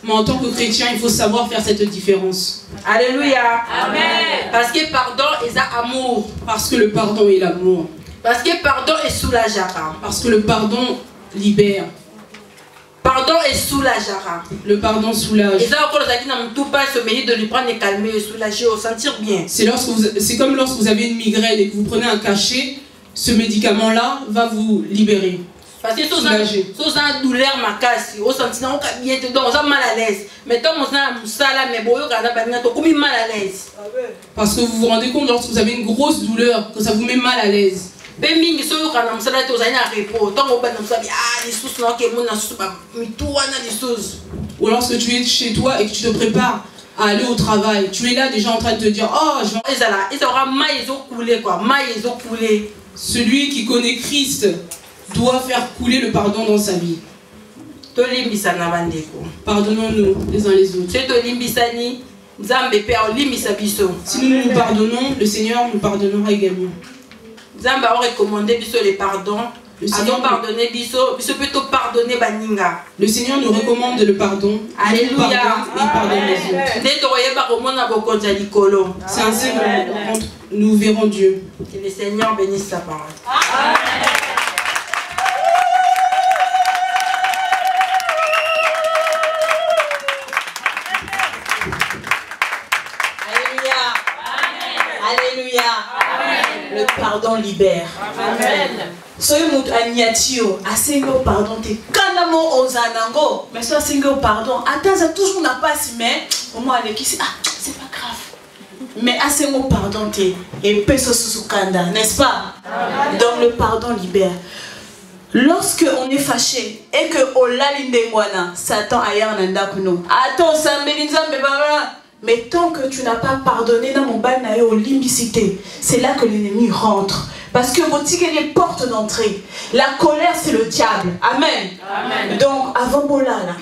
Mais en tant que chrétien, il faut savoir faire cette différence. Alléluia. Amen. Parce que pardon est amour. Parce que le pardon est l'amour. Parce que pardon est soulageant. Parce que le pardon libère. pardon et soulagera. Le pardon soulage. Et ça encore tout pas se mérite de lui prendre et calmer, soulager, au sentir bien. C'est comme lorsque vous avez une migraine et que vous prenez un cachet, ce médicament-là va vous libérer. Parce que si vous avez une douleur, vous sentez bien, donc vous êtes mal à l'aise. Mais tant que vous avez mal à l'aise. Parce que vous vous rendez compte lorsque vous avez une grosse douleur, que ça vous met mal à l'aise. Ou lorsque tu es chez toi et que tu te prépares à aller au travail, tu es là déjà en train de te dire, oh, je vais... Celui qui connaît Christ doit faire couler le pardon dans sa vie. Pardonnons-nous les uns les autres. Si nous nous pardonnons, le Seigneur nous pardonnera également. Le Seigneur nous recommande le pardon. Alléluia. Il pardonne les autres. C'est ainsi que nous verrons Dieu. Que le Seigneur bénisse sa parole. Alléluia. Le pardon libère. Amen. Soy mut aniatio, asengo pardon te kanamo ozanango, mais soit asengo pardon, attends ça toujours n'a pas si mais au moins avec ici c'est pas grave. Mais asengo pardon te et peso susukanda, n'est-ce pas? Donc le pardon libère. Lorsque on est fâché et que olalindengwana, Satan aya nanda kuno. Attends ça melinzambe baba. Mais tant que tu n'as pas pardonné dans mon bal au limbicité, c'est là que l'ennemi rentre. Parce que votre les portes d'entrée. La colère, c'est le diable. Amen. Amen. Donc, avant Bolala,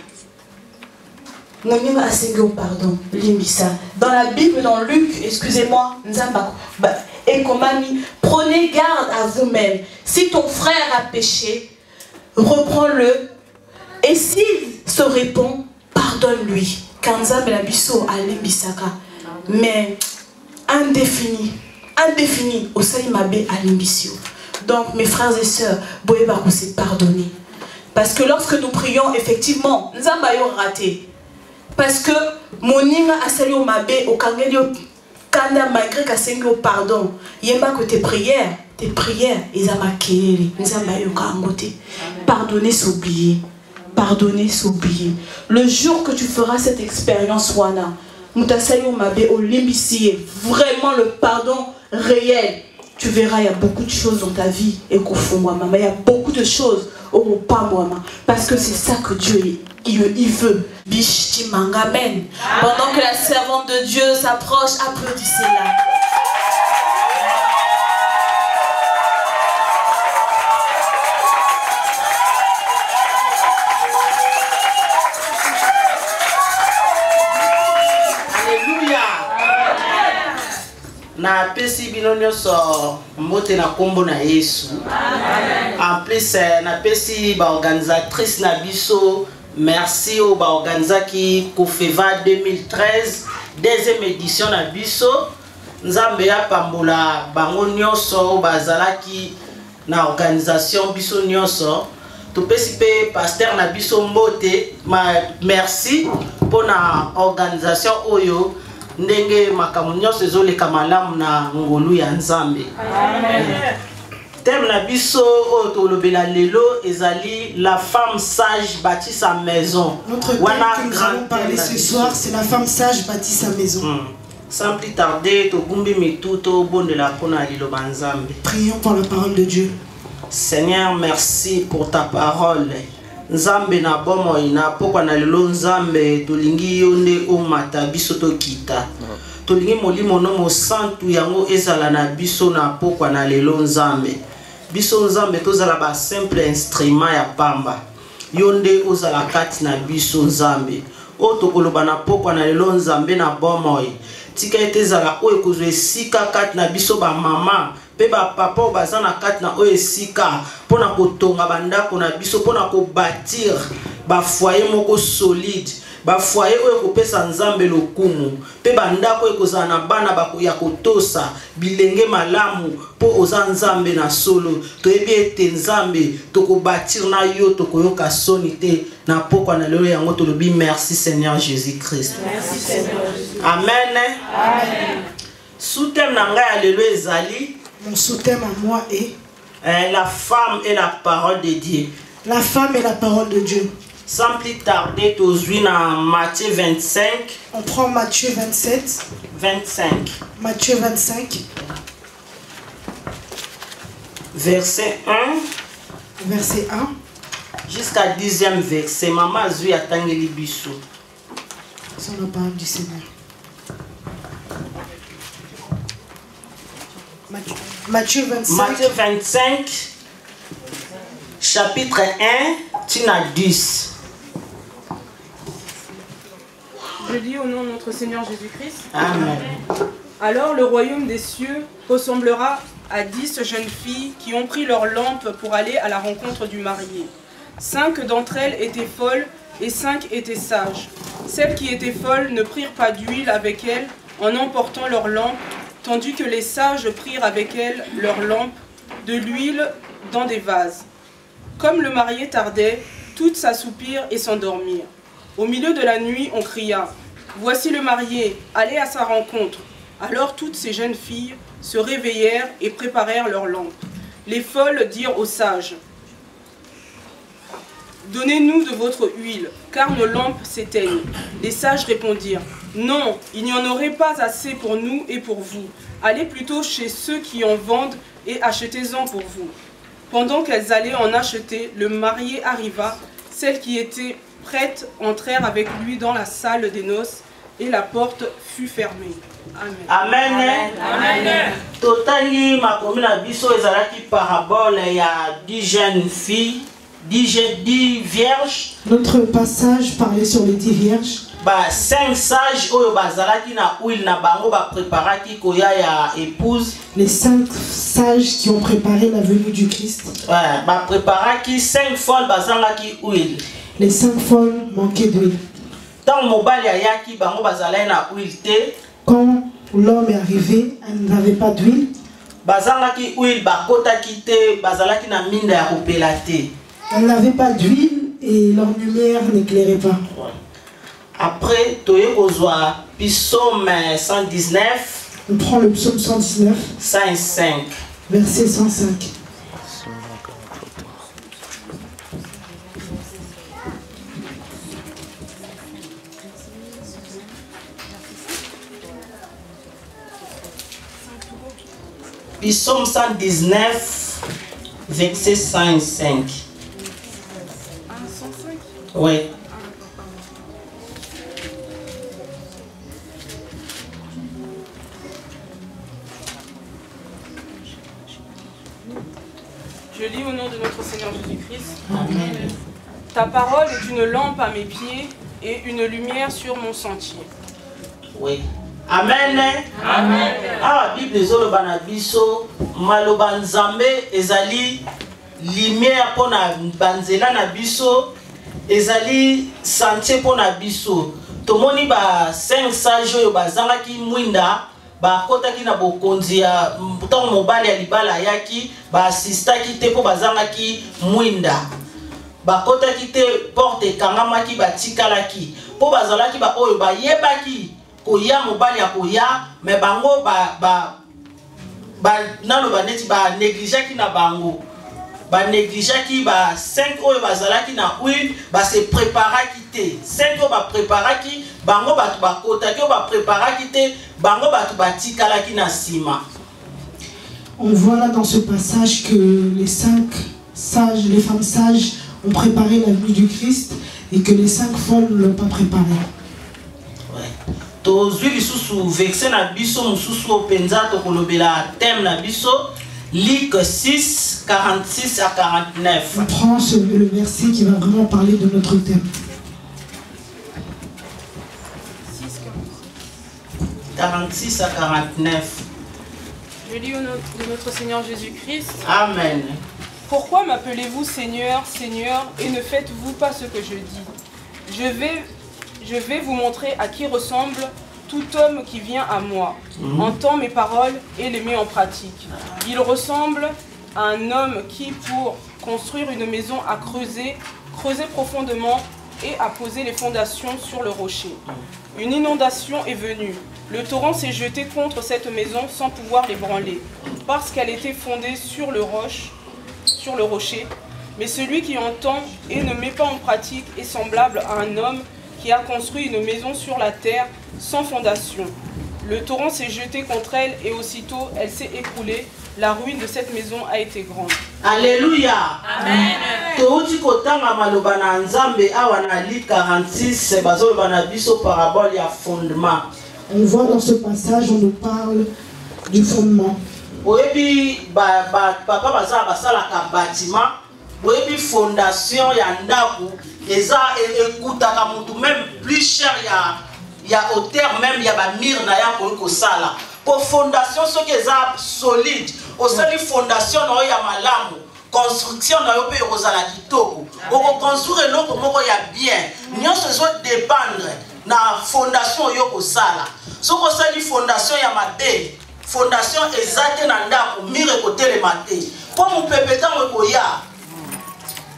pardon, limbisa. Dans la Bible, dans Luc, excusez-moi, et Komani, prenez garde à vous-même. Si ton frère a péché, reprends-le. Et s'il se répond, pardonne-lui. Kanzambe la biso alimbisaka. Mais indéfini au saïmabe alimbisio. Donc mes frères et sœurs, boye bako c'est pardonner. Parce que lorsque nous prions, effectivement, nous avons raté. Parce que mon ninga asali au mabe au kangelio kanda malgré qu'asengo pardon. Yemba que tes prières, ils amakeleli. Nous avons kangote. Pardonner, s'oublier. Pardonner, s'oublier. Le jour que tu feras cette expérience, Wana, Moutasayo Mabe, au Limbissier, vraiment le pardon réel, tu verras, il y a beaucoup de choses dans ta vie, et qu'au fond, maman, il y a beaucoup de choses au pas, maman, parce que c'est ça que Dieu il veut. Bishtimangamen. Pendant que la servante de Dieu s'approche, applaudissez-la. Na pesi bino nyonso mbote na kombo na Yesu. En plus na pesi ba organisatrice na biso merci au ba organizaki Kofeva 2013 deuxième édition na biso. Nzambe ya pambola bango nyonso bazalaki na organisation biso nyonso. Topesi pe pasteur na biso mbote merci pour na organisation oyo. Ndenge makamunyo sezole kamalamu na ngolu ya Nzambe. Amen. Thème na biso otolobela lelo ezali la femme sage bâtit sa maison. Notre thème que nous allons parler ce soir, c'est la femme sage bâtit sa maison. Sans plus tarder, togumbi mituto bondela pona liloba Nzambe. Prions pour la parole de Dieu. Seigneur, merci pour ta parole. Nzambe na bomo ina pokwa na lelo Nzambe tolingi yonde o mata biso to kita. Tolingi molimo no mo santu yango ezala na biso na pokwa na lelo Nzambe. Biso Nzambe tozala ba simple instrument ya pamba. Yonde ozala kati na biso Nzambe. O tokoloba na pokwa na lelo Nzambe na bomo. Tika etezala o ekozwe esika kati na biso ba mama. Peba papa o bazana kati na o esika pona kotonga bandako na biso pona ko bâtir ba foyer moko solide ba foyer oyo kopesa nzambe lokumu pe bandako ekozala na bana ya kotosa bilenge malamu po oza nzambe na solo toyebi ete nzambe tokobatir na yo tokoyoka soni te na pokwa na lelo yango tolobi merci Seigneur Jésus-Christ. Merci Seigneur Jésus. Amen. Amen. Sous-thème na ngai ya lelo ezali, mon sous-thème à moi est la femme et la parole de Dieu. La femme et la parole de Dieu. Sans plus tarder, aujourd'hui dans Matthieu 25. On prend Matthieu 27. 25. Matthieu 25. Verset 1. Verset 1. Jusqu'à 10e verset. Maman Zui a tangeli biso. C'est la parole du Seigneur. Matthieu 25. Matthieu 25. Chapitre 1. Tina 10. Je lis au nom de notre Seigneur Jésus-Christ. Amen. Alors le royaume des cieux ressemblera à 10 jeunes filles qui ont pris leur lampe pour aller à la rencontre du marié. 5 d'entre elles étaient folles et 5 étaient sages. Celles qui étaient folles ne prirent pas d'huile avec elles en emportant leur lampe, tandis que les sages prirent avec elles leur lampe de l'huile dans des vases. Comme le marié tardait, toutes s'assoupirent et s'endormirent. Au milieu de la nuit, on cria « Voici le marié, allez à sa rencontre !» Alors toutes ces jeunes filles se réveillèrent et préparèrent leurs lampes. Les folles dirent aux sages « Donnez-nous de votre huile, car nos lampes s'éteignent. » Les sages répondirent « Non, il n'y en aurait pas assez pour nous et pour vous. Allez plutôt chez ceux qui en vendent et achetez-en pour vous. » Pendant qu'elles allaient en acheter, le marié arriva. Celles qui étaient prêtes entrèrent avec lui dans la salle des noces et la porte fut fermée. Amen. Amen. Amen. Totali makomi na biso ezalaki parabole ya 10 jeunes filles, 10 vierges. Notre passage parlait sur les 10 vierges. 5 sages oyo bazalaki na huile na bango ba préparaki koya ya épouse. Les 5 sages qui ont préparé la venue du Christ. Ouais, ba préparaki 5 folles bazangaki huile. Les 5 folles manquaient d'huile. Tant mobali ayaki bango bazalaki na huile te. Quand l'homme est arrivé, elle n'avait pas d'huile. Bazangaki huile bakotaki te, bazalaki na minda ya kopela te. Elle n'avait pas d'huile et leur lumière n'éclairait pas. Ouais. Après, toye kozwa psaume 119. On prend le psaume 119. 105. Verset 105. Psaume 119, verset 105. Oui. Je lis au nom de notre Seigneur Jésus-Christ. Amen. Ta parole est une lampe à mes pieds et une lumière sur mon sentier. Oui. Amen. Amen. Ah, Bible ezoloba na biso maloba nzambe ezali lumière pona banzela na biso ezali sentier pona biso. Tomoni ba 5 sages oyo bazangaki mwinda bakotaki na bokonzi ya ntango mobali ya libala yaki baasistaki te mpo bazangaki mwinda bakotaki te porte ekangamaki batikalaki mpo bazalaki baoyo bayebaki koya mobali ya koya me bango naloba neti banegligeaki na bango banegligeaki ba 5 oyo bazalaki na huile base préparaki te 5 oyo bapreparaki bango bato bakotaki oyo bapreparaki te bango bato batikalaki na nsima. On voit là dans ce passage que les 5 sages, les femmes sages ont préparé la venue du Christ et que les 5 folles ne l'ont pas préparé. Ouais. Tozwi lisusu verset na biso mususu openza tokolobela thème na biso Luc 6, 46 à 49. On prend le verset qui va vraiment parler de notre thème. 46 à 49. Je lis au nom de notre Seigneur Jésus-Christ. Amen. Pourquoi m'appelez-vous Seigneur, Seigneur, et ne faites-vous pas ce que je dis? je vais vous montrer à qui ressemble tout homme qui vient à moi, entend mes paroles et les met en pratique. Il ressemble à un homme qui, pour construire une maison, a creusé profondément et a posé les fondations sur le rocher. Une inondation est venue. Le torrent s'est jeté contre cette maison sans pouvoir l'ébranler, parce qu'elle était fondée sur le rocher. Mais celui qui entend et ne met pas en pratique est semblable à un homme qui a construit une maison sur la terre sans fondation. Le torrent s'est jeté contre elle et aussitôt elle s'est écroulée. La ruine de cette maison a été grande. Alléluia. Amen. Touti kotanga maloba na Nzambe awa na li 46 bazoloba na biso parabole ya fondement. On voit dans ce passage, on nous parle du fondement. Oyebi papa baza basala ka bâtiment, oyebi fondation ya ndaku eza ekutaka mutu même plus cher ya hauteur même ya ba mur na ya ko sala. Pour fondation ce qui est solide, au sein de fondation na ya malamu, construction na yo pe kozala kitoko. Oko construire loko moko ya bien. Nyonso zo dépendre na fondation yo ko sala. So ko sali fondation ya mabe, fondation ezate na ndako mire ko telemate. Comme pepeta ko ya.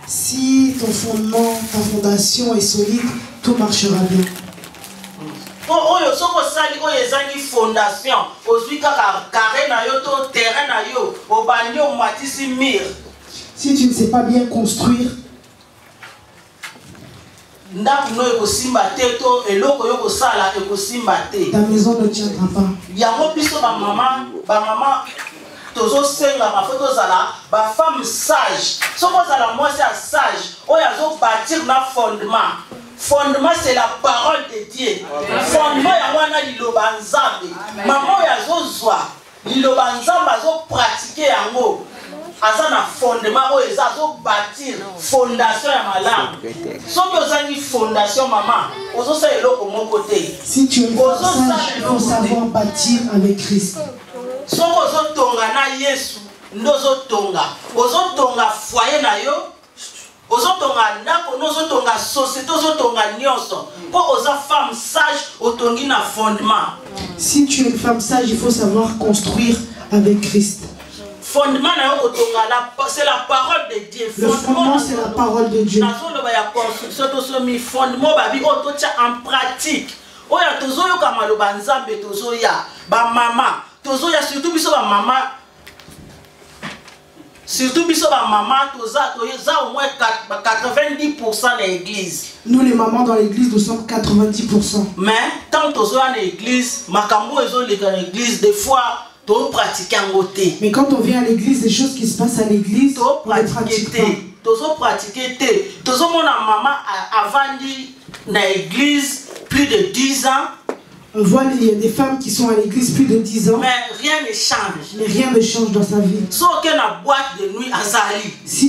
Si ton fondement, ta fondation est solide, tout marchera bien. Oyo soko sali oyo ezangi fondation ozwi kaka carré na yo to terrain na yo obandi o matisi mur. Si tu ne sais pas bien construire, ndaku no ekosimba te to eloko yo kosala ekosimba te. Ta maison ne tiendra pas. Yango biso ba mama tozo senga ma photo zala ba femme sage. Soko zala moi c'est sage oyo azo bâtir na fondement. Fondement c'est la parole de Dieu. Fondement ya wana liloba nzambe. Maman ya zozwa liloba nzambe azo pratiquer yango. Aza na fondement oyo eza azo bâtir fondation ya malamu. Soki ozangi fondation maman, ozosala eloko moko te. Si tu es sage, il faut savoir bâtir avec Christ. Soki ozotonga na Yesu, ndozotonga. Ozotonga foyer na yo. Ozotonga ndako nozotonga société ozotonga nyonso po oza femme sage otongi na fondement. Si tu es une femme sage, il faut savoir construire avec Christ. Fondement na yo otonga c'est la parole de Dieu. Le fondement c'est la parole de Dieu. Nazoloba ya construction tosomi fondement babi o totia en pratique. Oya tozoyoka maloba nzambe tozoya ba mama tozoya surtout biso ba mama. Surtout biso ba maman toza au moins 90% de l'église. Nous les mamans dans l'église nous sommes 90%. Mais tant toza à l'église, makambo ezo l'église des fois to pratiquer en côté. Mais quand on vient à l'église, les choses qui se passent à l'église, on les pratique pas. Tozo pratiquer te. Tozo mona maman avandi na église plus de 10 ans. On voit il y a des femmes qui sont à l'église plus de 10 ans. Mais rien ne change. Mais rien ne change dans sa vie. Si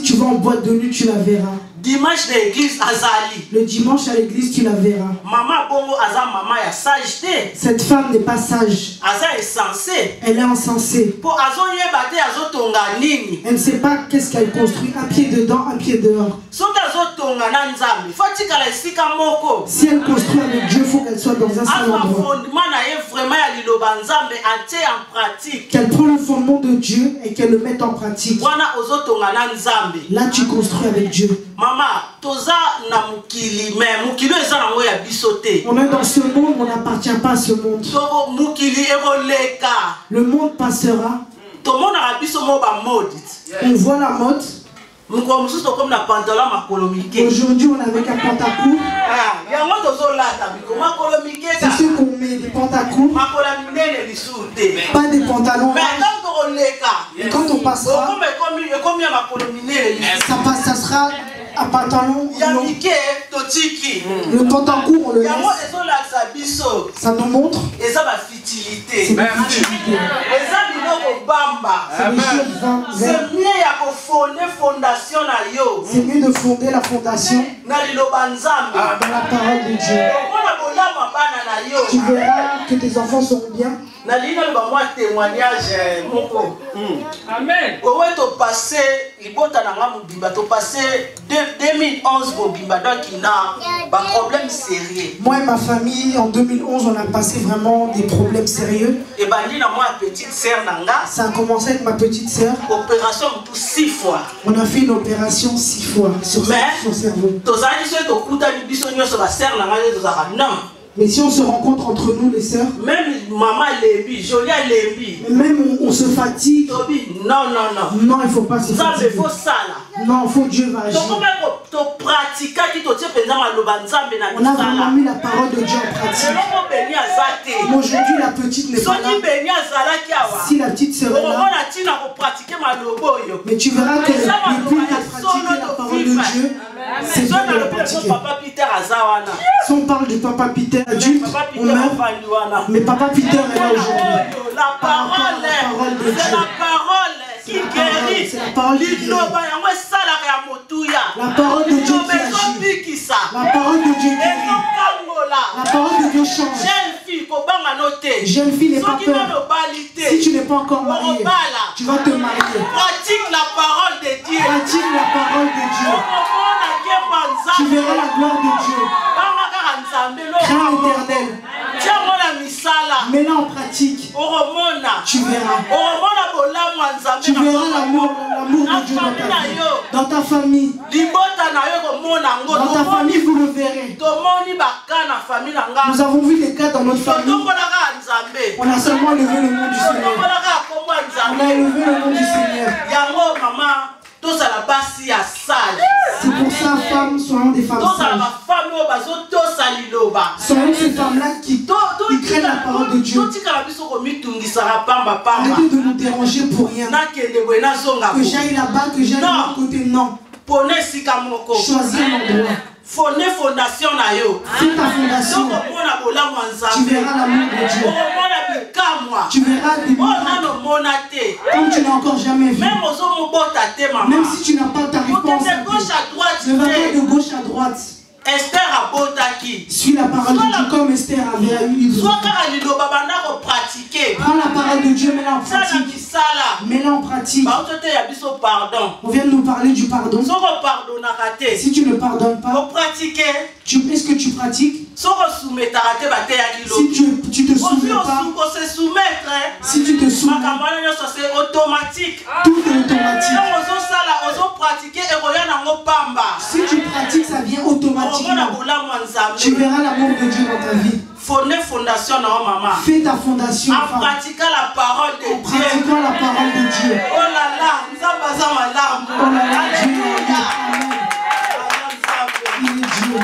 tu vas en boîte de nuit, tu la verras. Dimanche de l'église azali. Le dimanche à l'église, tu la verras. Maman bongo aza maman ya sageté. Cette femme n'est pas sage. Aza est censée. Elle est insensée. Pour azo yebate azo tonga nini. Elle ne sait pas qu'est-ce qu'elle construit. Un pied dedans, un pied dehors. Si elle construit avec Dieu, il faut qu'elle soit dans un seul endroit. Qu'elle prend le fondement de Dieu et qu'elle le mette en pratique. Là, tu construis avec Dieu. Maman, toza na mukili, mais mukili eza nango ya bisote. On est dans ce monde, on n'appartient pas à ce monde. Mukili evoleka. Le monde passera. Tout le monde a biso mo ba mode. On voit la mode. Aujourd'hui, on avait qu'un pantacourt. C'est ceux qu'on met des pantacourts. Pas des pantalons. Et quand on passera, ça sera un pantalon long. Le pantacourt, on le laisse. Ça nous montre. C'est la futilité. C'est mieux de fonder la fondation dans la parole de Dieu. Tu verras que tes enfants seront bien. Témoignage. Amen. Tu passé 2011 donc il a un problème sérieux. Moi et ma famille, en 2011, on a passé vraiment des problèmes sérieux. Et moi petite sœur ça a commencé avec ma petite sœur. Opération 6 fois. On a fait une opération 6 fois sur son cerveau. Mais si on se rencontre entre nous les sœurs, même maman Lébi, Jolia Lébi, même on se fatigue. Non, non, il ne faut pas se fatiguer. Non, il faut Dieu va agir. On a vraiment mis la parole de Dieu en pratique. Mais aujourd'hui, la petite n'est pas là. Si la petite serait là, mais tu verras que depuis qu'elle pratique la parole de Dieu, c'est Dieu de la pratiquer. Si on parle de Papa Peter, adulte, on meurt, mais Papa Peter est là aujourd'hui. La parole de Dieu. C'est la parole qui guérit. C'est la parole qui guérit. La parole de Dieu qui agit. La parole de Dieu qui guérit. La parole de Dieu change. Jeune fille, n'aie pas peur. Si tu n'es pas encore mariée, tu vas te marier. Pratique la parole de Dieu. Pratique la parole de Dieu. Tu verras la gloire de Dieu. Crains éternel. Mets-la en pratique. Tu verras. Tu verras l'amour de Dieu dans ta famille. Dans ta famille, vous le verrez. Nous avons vu des cas dans notre famille. On a seulement élevé le nom du Seigneur. On a élevé le nom du Seigneur. C'est pour ça, femmes, soyons des femmes sages. Soyons ces femmes-là qui craignent la parole de Dieu. Arrêtez de nous déranger pour rien. Que j'aille là-bas, que j'aille de l'autre côté, non. Choisis un endroit. Fondation na yo. Fais ta fondation. Tu verras l'amour de Dieu. Tu verras des miracles comme tu n'as encore jamais vu. Même si tu n'as pas ta réponse, ne va pas de gauche à droite. Esther a botaki. Suis la parole de Dieu comme Esther avait eu. Prends la parole de Dieu, mets-la en pratique. Mets-la en pratique. On vient de nous parler du pardon. Si tu ne pardonnes pas, est-ce que tu pratiques? Si tu te soumets pas, si tu te soumets, c'est automatique. Tout est automatique. Si tu pratiques, ça vient automatiquement. Tu verras l'amour de Dieu dans ta vie. Fais ta fondation. En pratiquant la parole de Dieu. En pratiquant la parole de Dieu. Oh là là, nous avons un larme. Oh là là, Dieu est Dieu. Amen. Il est Dieu.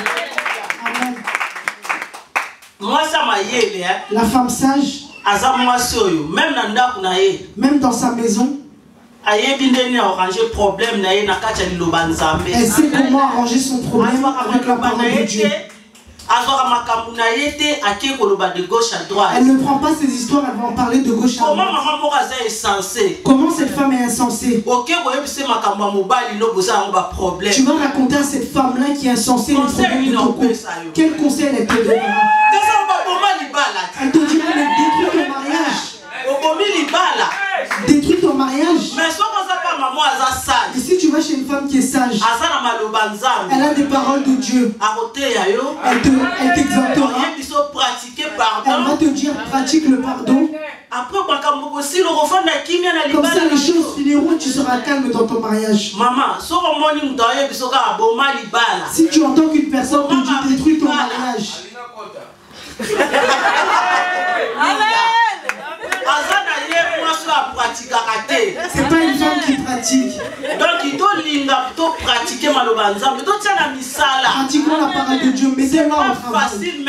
Amen. Moi, ça m'a yélé. La femme sage, même dans sa maison, elle sait comment arranger son problème avec la parole de Dieu. Elle ne prend pas ses histoires, elle va en parler de gauche à droite. Comment cette femme est insensée? Tu vas raconter à cette femme-là qui est insensée le problème de ton couple. Quel conseil elle te donnera? Elle te dira de détruire ton mariage. Détruire ton mariage. Et si tu vas chez une femme qui est sage, elle a des paroles de Diue. Elle t'exaltera. Elle va te dire pratique le pardon. Comme ça les choses finiront et tu seras calme dans ton mariage. Si tu entends qu'une personne te dit détruire ton mariage, c'est pas une femme qui pratique. Donc il doit pratiquer pratiquons la parole de Dieu, mettez-la en travail. Ce n'est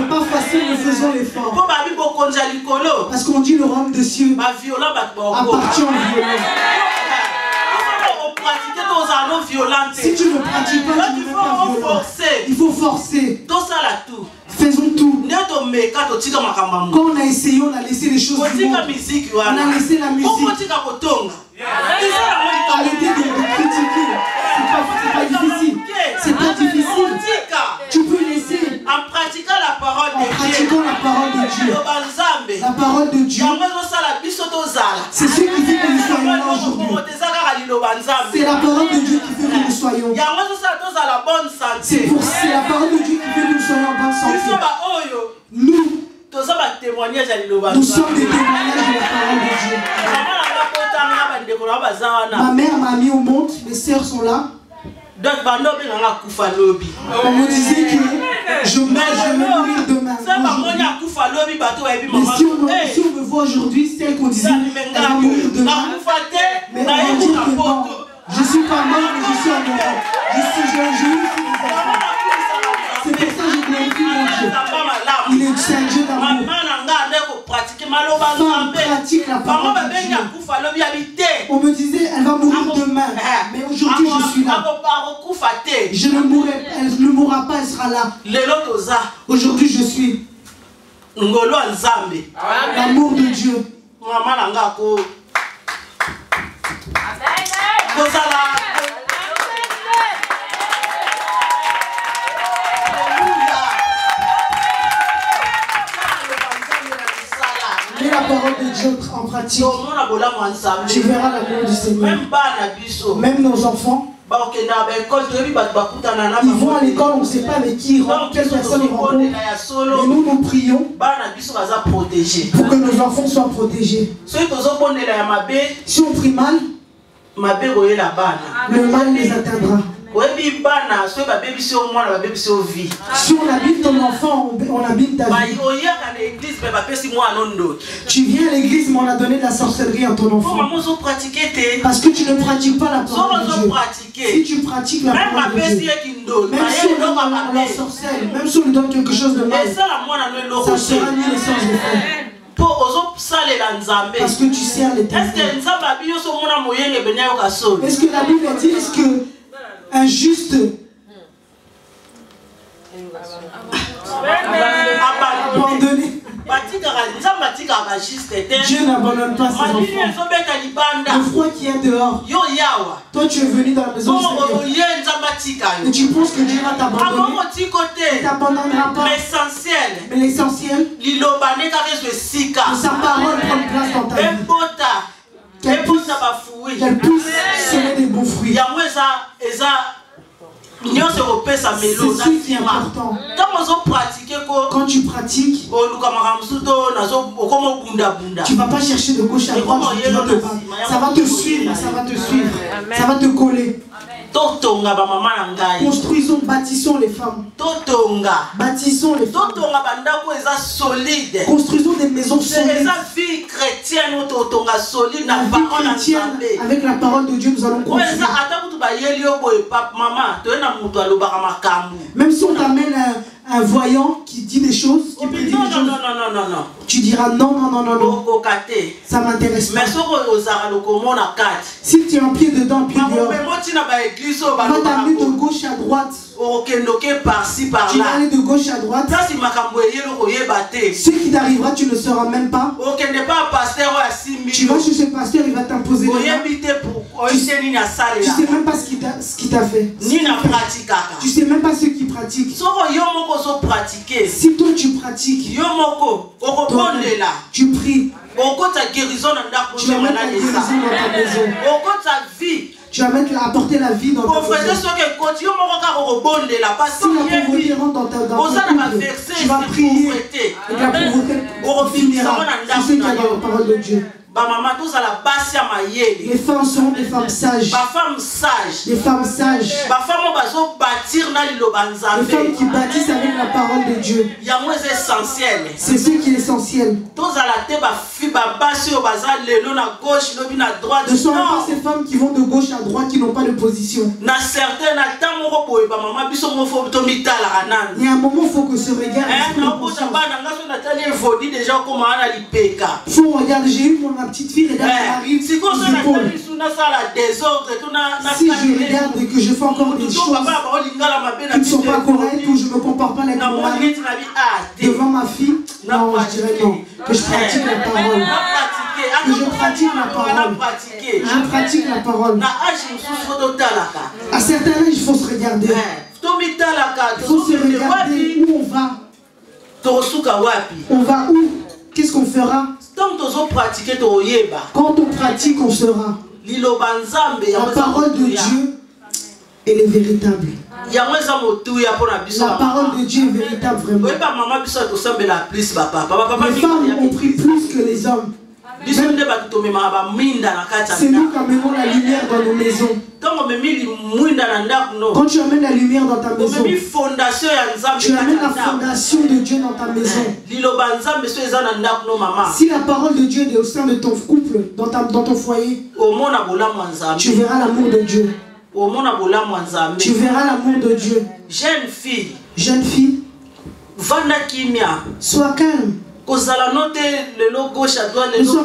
pas facile, nous faisons l'effort. Parce qu'on dit le royaume des cieux appartient aux violents. Si tu ne pratiques pas, tu ne peux pas violent. Il faut forcer. Faisons tout. Quand on a essayé, on a laissé les choses du monde. On a laissé la musique. Arrêtez de critiquer. C'est pas difficile. C'est pas difficile. Tu peux laisser. En pratiquant la C'est la parole de Dieu qui fait que nous soyons. C'est la parole de Dieu qui fait que nous soyons en bonne santé. Nous sommes des témoignages de la parole de Dieu. Ma mère m'a mis au monde, mes sœurs sont là. On me disait que je vais mourir demain. Mais si on me voit aujourd'hui, c'est elle qu'on disait elle va mourir demain. Mais on va dire que non, je ne suis pas mort, mais je suis amoureux. Je suis des enfants. C'est pour ça que je glorifie mon Dieu. Il est un Dieu d'amour. Femme pratique la parole de Dieu. On me disait elle va mourir demain. Mais aujourd'hui je suis là. Je ne mourrai, elle ne mourra pas, elle sera là. Aujourd'hui je suis. L'amour de Dieu. Mets la parole de Dieu en pratique. Tu verras l'amour du Seigneur. Même nos enfants. Ils vont à l'école, on ne sait pas avec qui ils rentrent, quelle personne ils rencontrent. Et nous, nous prions pour que nos enfants soient protégés. Si on prie mal, le mal les atteindra. Si on habite ton enfant, on habite ta vie. Tu viens à l'église, mais on a donné de la sorcellerie à ton enfant. Parce que tu ne pratiques pas la parole de Dieu. Si tu pratiques la parole de Dieu, même si on leur sorcelle, même si on lui donne quelque chose de mal, ça sera une naissance de frère. Parce que tu sers l'Éternel. Est-ce que la Bible dit, est-ce que un juste abandonné, Dieu n'abandonne pas ses enfants. Le froid qui est dehors, toi tu es venu dans la maison du Seigneur et tu penses que Dieu va t'abandonner. Il ne t'abandonnera pas. Mais l'essentiel, que sa parole prenne place dans ta vie. Qu'elle puisse semer des bons fruits. C'est ce qui est important. Quand tu pratiques, tu ne vas pas chercher de gauche à droite. Ça va te suivre, ça va te suivre, ça va te coller. Construisons, bâtissons les femmes. Bâtissons les femmes. Construisons des maisons solides. La vie chrétienne avec la parole de Dieu, nous allons construire. Même si on t'amène un voyant qui dit des choses, qui prédit des choses, tu diras non, non, non, non, non. Ça m'intéresse pas. Si tu es un pied dedans, un pied dehors, on va t'amener de gauche à droite. Tu vas aller de gauche à droite. Ce qui t'arrivera, tu ne sauras même pas. Tu vas chez ce pasteur, il va t'imposer les mains. Tu sais même pas ce qu'il t'a fait. Tu sais même pas ce qu'il pratique. Si toi tu pratiques, tu pries, tu vas mettre la guérison dans ta maison. Tu vas apporter la vie dans ta maison. Si la pauvreté rentre dans ta couple, tu vas prier et la pauvreté finira. C'est ce qu'il y a dans la parole de Dieu. Les femmes seront des femmes sages. Des femmes sages. Les femmes qui bâtissent avec la parole de Dieu. C'est ce qui est essentiel. Ne sont pas ces femmes qui vont de gauche à droite qui n'ont pas de position. Il y a un moment, il faut que ce regard. Il faut regarder, j'ai eu ma petite fille, regarde, elle arrive. Si je regarde et que je fais encore des choses qui ne sont pas correctes ou je ne me comporte pas avec mon mari devant ma fille, non, je dirais non. Que je pratique la parole. Que je pratique la parole. Je pratique la parole. À certains âges, il faut se regarder. Il faut se regarder où on va. On va où? Qu'est-ce qu'on fera? Quand on pratique, on sera. La parole de Dieu, elle est véritable. La parole de Dieu est véritable vraiment. Les femmes ont pris plus que les hommes. C'est nous qui amenons la lumière dans nos maisons. Quand tu amènes la lumière dans ta maison, tu amènes la fondation de Dieu dans ta maison. Si la parole de Dieu est au sein de ton couple, dans ton foyer, tu verras l'amour de Dieu. Tu verras l'amour de Dieu. Jeune fille, sois calme. Ne sois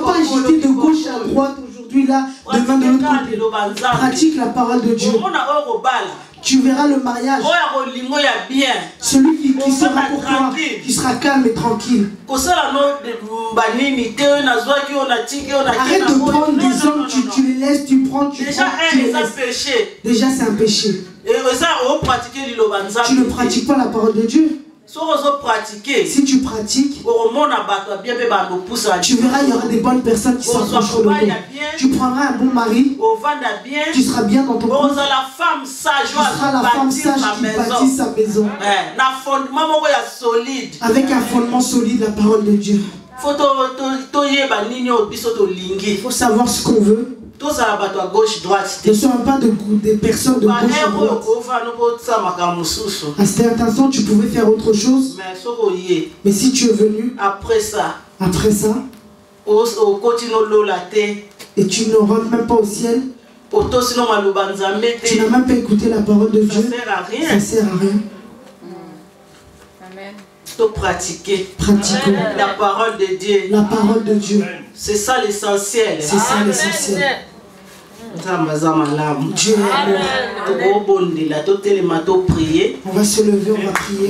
pas agité de gauche à droite aujourd'hui là, demain de l'autre côté. Pratique la parole de Dieu. Tu verras le mariage. Celui qui sera pour toi, qui sera calme et tranquille. Arrête de prendre des hommes, tu les laisses, tu prends, tu les laisses. Déjà c'est un péché. Tu ne pratiques pas la parole de Dieu. Si tu pratiques, tu verras, il y aura des bonnes personnes qui s'approcheront de toi. Tu prendras un bon mari, tu seras bien dans ton couple. Tu seras la femme sage qui bâtit sa maison. Avec un fondement solide, la parole de Dieu. Il faut savoir ce qu'on veut. Ne sois pas des personnes de gauche à droite. À cet instant, tu pouvais faire autre chose. Mais si tu es venu, après ça, et tu ne rentres même pas au ciel, tu n'as même pas écouté la parole de Dieu, ça sert à rien. Pratiquons la parole de Dieu. La parole de Dieu. C'est ça l'essentiel. C'est ça l'essentiel. Dieu est amour. On va se lever, on va prier.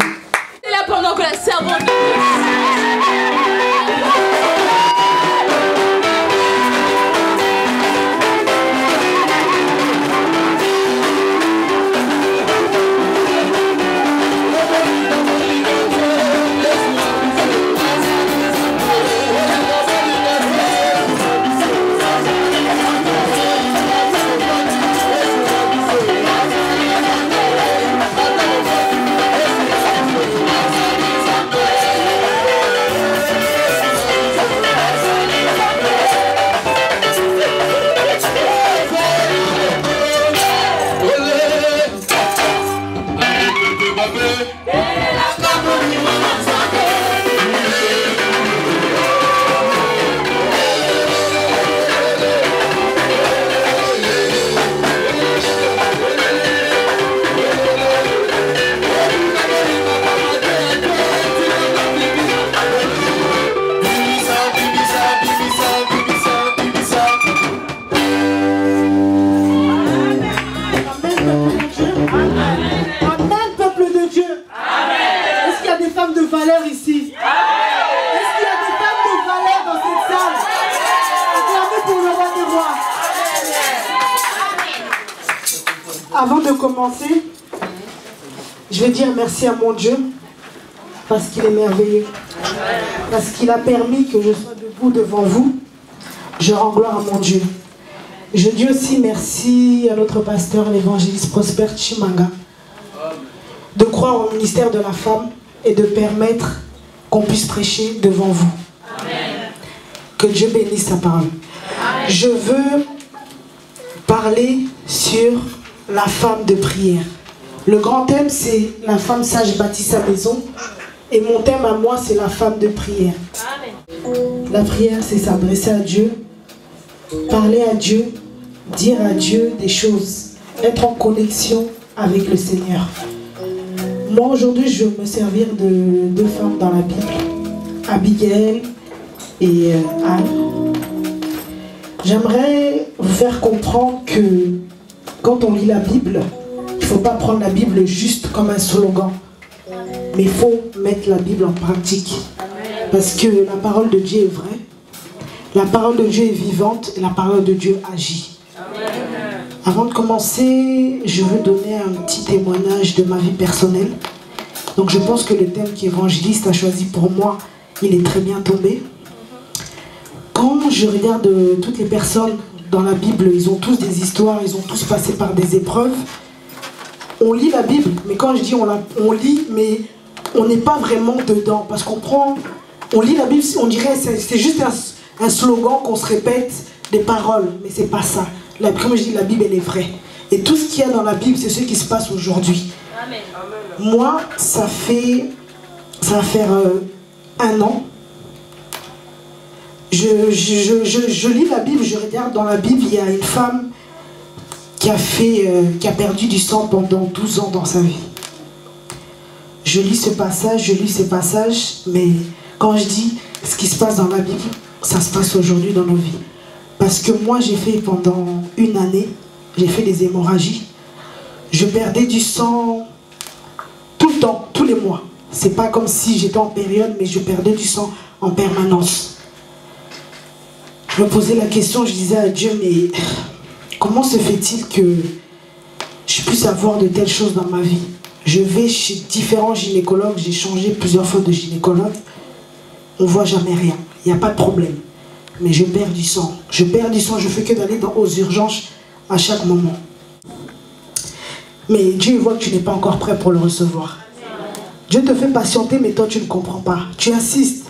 Là pendant que la servante ici. Est-ce qu'il y a des femmes de valeur dans cette salle? Acclamez pour le roi des rois. Avant de commencer, je vais dire merci à mon Dieu parce qu'il est merveilleux. Parce qu'il a permis que je sois debout devant vous. Je rends gloire à mon Dieu. Je dis aussi merci à notre pasteur, l'évangéliste Prosper Chimanga, de croire au ministère de la femme et de permettre qu'on puisse prêcher devant vous. Amen. Que Dieu bénisse sa parole. Amen. Je veux parler sur la femme de prière. Le grand thème, c'est la femme sage bâtit sa maison. Et mon thème à moi, c'est la femme de prière. Amen. La prière, c'est s'adresser à Dieu, parler à Dieu, dire à Dieu des choses, être en connexion avec le Seigneur. Moi, aujourd'hui, je vais me servir de deux femmes dans la Bible, Abigail et Anne. J'aimerais vous faire comprendre que quand on lit la Bible, il ne faut pas prendre la Bible juste comme un slogan, mais il faut mettre la Bible en pratique. Parce que la parole de Dieu est vraie, la parole de Dieu est vivante et la parole de Dieu agit. Avant de commencer, je veux donner un petit témoignage de ma vie personnelle. Donc je pense que le thème qu'Évangéliste a choisi pour moi, il est très bien tombé. Quand je regarde toutes les personnes dans la Bible, ils ont tous des histoires, ils ont tous passé par des épreuves. On lit la Bible, mais quand je dis on lit, mais on n'est pas vraiment dedans. Parce on lit la Bible, on dirait c'est juste un slogan qu'on se répète, des paroles, mais c'est pas ça. Comme je dis, la Bible, elle est vraie. Et tout ce qu'il y a dans la Bible, c'est ce qui se passe aujourd'hui. Moi, ça va faire 1 an. Je lis la Bible, je regarde dans la Bible, il y a une femme qui a perdu du sang pendant 12 ans dans sa vie. Je lis ces passages, mais quand je dis ce qui se passe dans la Bible, ça se passe aujourd'hui dans nos vies. Parce que moi, j'ai fait pendant 1 année, j'ai fait des hémorragies. Je perdais du sang tout le temps, tous les mois. C'est pas comme si j'étais en période, mais je perdais du sang en permanence. Je me posais la question, je disais à Dieu, mais comment se fait-il que je puisse avoir de telles choses dans ma vie? Je vais chez différents gynécologues, j'ai changé plusieurs fois de gynécologue. On ne voit jamais rien, il n'y a pas de problème. Mais je perds du sang. Je perds du sang, je fais que d'aller aux urgences à chaque moment. Mais Dieu voit que tu n'es pas encore prêt pour le recevoir. Dieu te fait patienter, mais toi tu ne comprends pas. Tu insistes.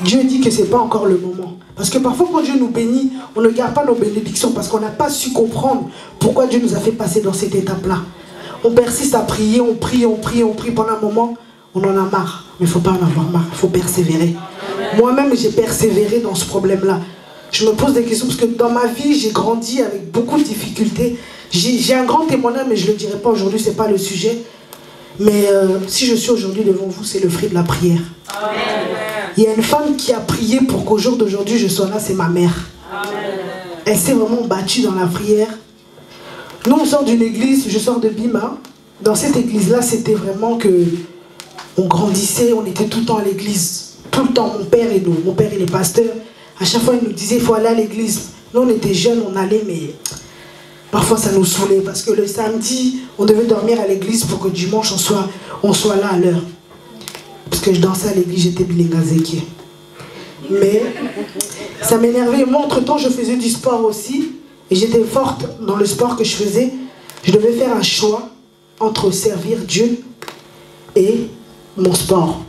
Dieu dit que ce n'est pas encore le moment. Parce que parfois quand Dieu nous bénit, on ne garde pas nos bénédictions parce qu'on n'a pas su comprendre pourquoi Dieu nous a fait passer dans cette étape-là. On persiste à prier, on prie pendant un moment, on en a marre. Mais il ne faut pas en avoir marre, il faut persévérer. Moi-même, j'ai persévéré dans ce problème-là. Je me pose des questions parce que dans ma vie, j'ai grandi avec beaucoup de difficultés. J'ai un grand témoignage, mais je ne le dirai pas aujourd'hui, ce n'est pas le sujet. Mais si je suis aujourd'hui devant vous, c'est le fruit de la prière. Amen. Il y a une femme qui a prié pour qu'au jour d'aujourd'hui, je sois là, c'est ma mère. Amen. Elle s'est vraiment battue dans la prière. Nous, on sort d'une église, je sors de Bima. Dans cette église-là, c'était vraiment que on grandissait, on était tout le temps à l'église. Tout le temps, mon père et nous. Mon père, il est pasteur. À chaque fois, il nous disait, il faut aller à l'église. Nous, on était jeunes, on allait, mais parfois, ça nous saoulait. Parce que le samedi, on devait dormir à l'église pour que dimanche, on soit là à l'heure. Parce que je dansais à l'église, j'étais bilingazéki. Mais ça m'énervait. Moi, entre-temps, je faisais du sport aussi. Et j'étais forte dans le sport que je faisais. Je devais faire un choix entre servir Dieu et mon sport.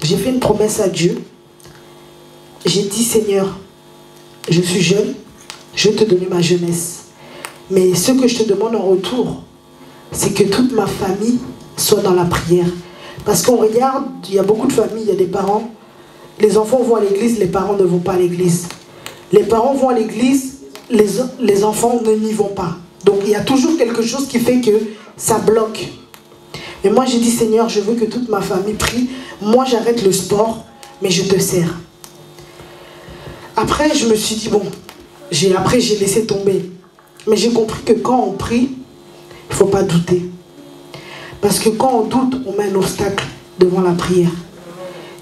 J'ai fait une promesse à Dieu. J'ai dit, Seigneur, je suis jeune, je vais te donner ma jeunesse. Mais ce que je te demande en retour, c'est que toute ma famille soit dans la prière. Parce qu'on regarde, il y a beaucoup de familles, il y a des parents. Les enfants vont à l'église, les parents ne vont pas à l'église. Les parents vont à l'église, les enfants n'y vont pas. Donc il y a toujours quelque chose qui fait que ça bloque. Et moi j'ai dit, Seigneur, je veux que toute ma famille prie. Moi j'arrête le sport, mais je te sers. Après je me suis dit, bon, après j'ai laissé tomber. Mais j'ai compris que quand on prie, il ne faut pas douter. Parce que quand on doute, on met un obstacle devant la prière.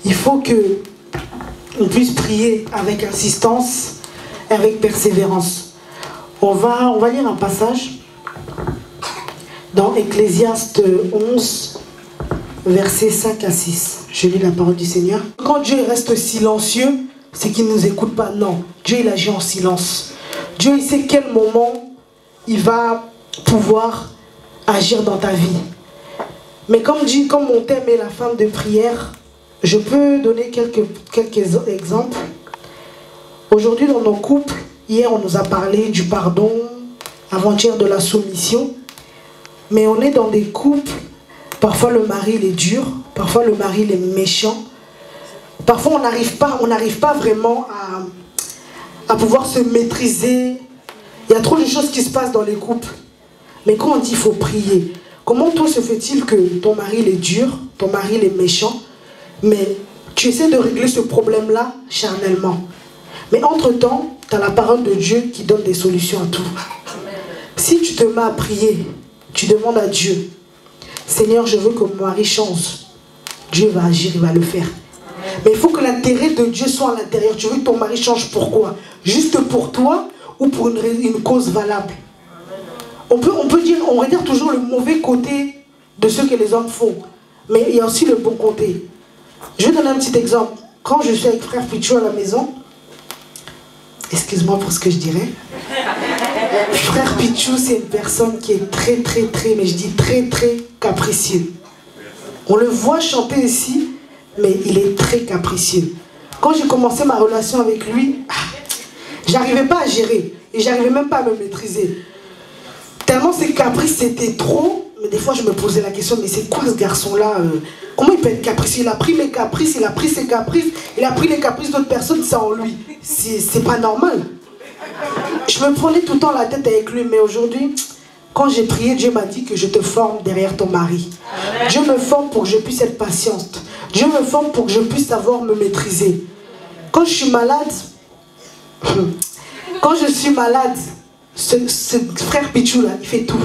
Il faut qu'on puisse prier avec insistance et avec persévérance. On va lire un passage dans Ecclésiaste 11, versets 5 à 6. Je lis la parole du Seigneur. Quand Dieu reste silencieux, c'est qu'il ne nous écoute pas. Non, Dieu il agit en silence. Dieu il sait quel moment il va pouvoir agir dans ta vie. Mais comme mon thème est la femme de prière, je peux donner quelques exemples. Aujourd'hui dans nos couples, hier on nous a parlé du pardon, avant-hier de la soumission. Mais on est dans des couples, parfois le mari il est dur, parfois le mari il est méchant. Parfois on n'arrive pas vraiment à pouvoir se maîtriser. Il y a trop de choses qui se passent dans les couples. Mais quand on dit qu'il faut prier, comment toi se fait-il que ton mari il est dur, ton mari il est méchant, mais tu essaies de régler ce problème-là charnellement. Mais entre-temps, tu as la parole de Dieu qui donne des solutions à tout. Si tu te mets à prier, tu demandes à Dieu, Seigneur, je veux que mon mari change. Dieu va agir, il va le faire. Mais il faut que l'intérêt de Dieu soit à l'intérieur. Tu veux que ton mari change pourquoi? Juste pour toi ou pour une cause valable? On va dire toujours le mauvais côté de ce que les hommes font. Mais il y a aussi le bon côté. Je vais donner un petit exemple. Quand je suis avec frère Pichou à la maison, excuse-moi pour ce que je dirais. Frère Pichou, c'est une personne qui est très, mais je dis très capricieux. On le voit chanter ici, mais il est très capricieux. Quand j'ai commencé ma relation avec lui, j'arrivais pas à gérer. Et j'arrivais même pas à me maîtriser. Tellement ses caprices, c'était trop. Mais des fois, je me posais la question, mais c'est quoi ce garçon-là comment il peut être capricieux? Il a pris mes caprices, il a pris ses caprices, il a pris les caprices d'autres personnes, c'est en lui. C'est pas normal. Je me prenais tout le temps la tête avec lui, mais aujourd'hui, quand j'ai prié, Dieu m'a dit que je te forme derrière ton mari. Dieu me forme pour que je puisse être patiente. Dieu me forme pour que je puisse savoir me maîtriser. Quand je suis malade, ce frère Pichou là, il fait tout.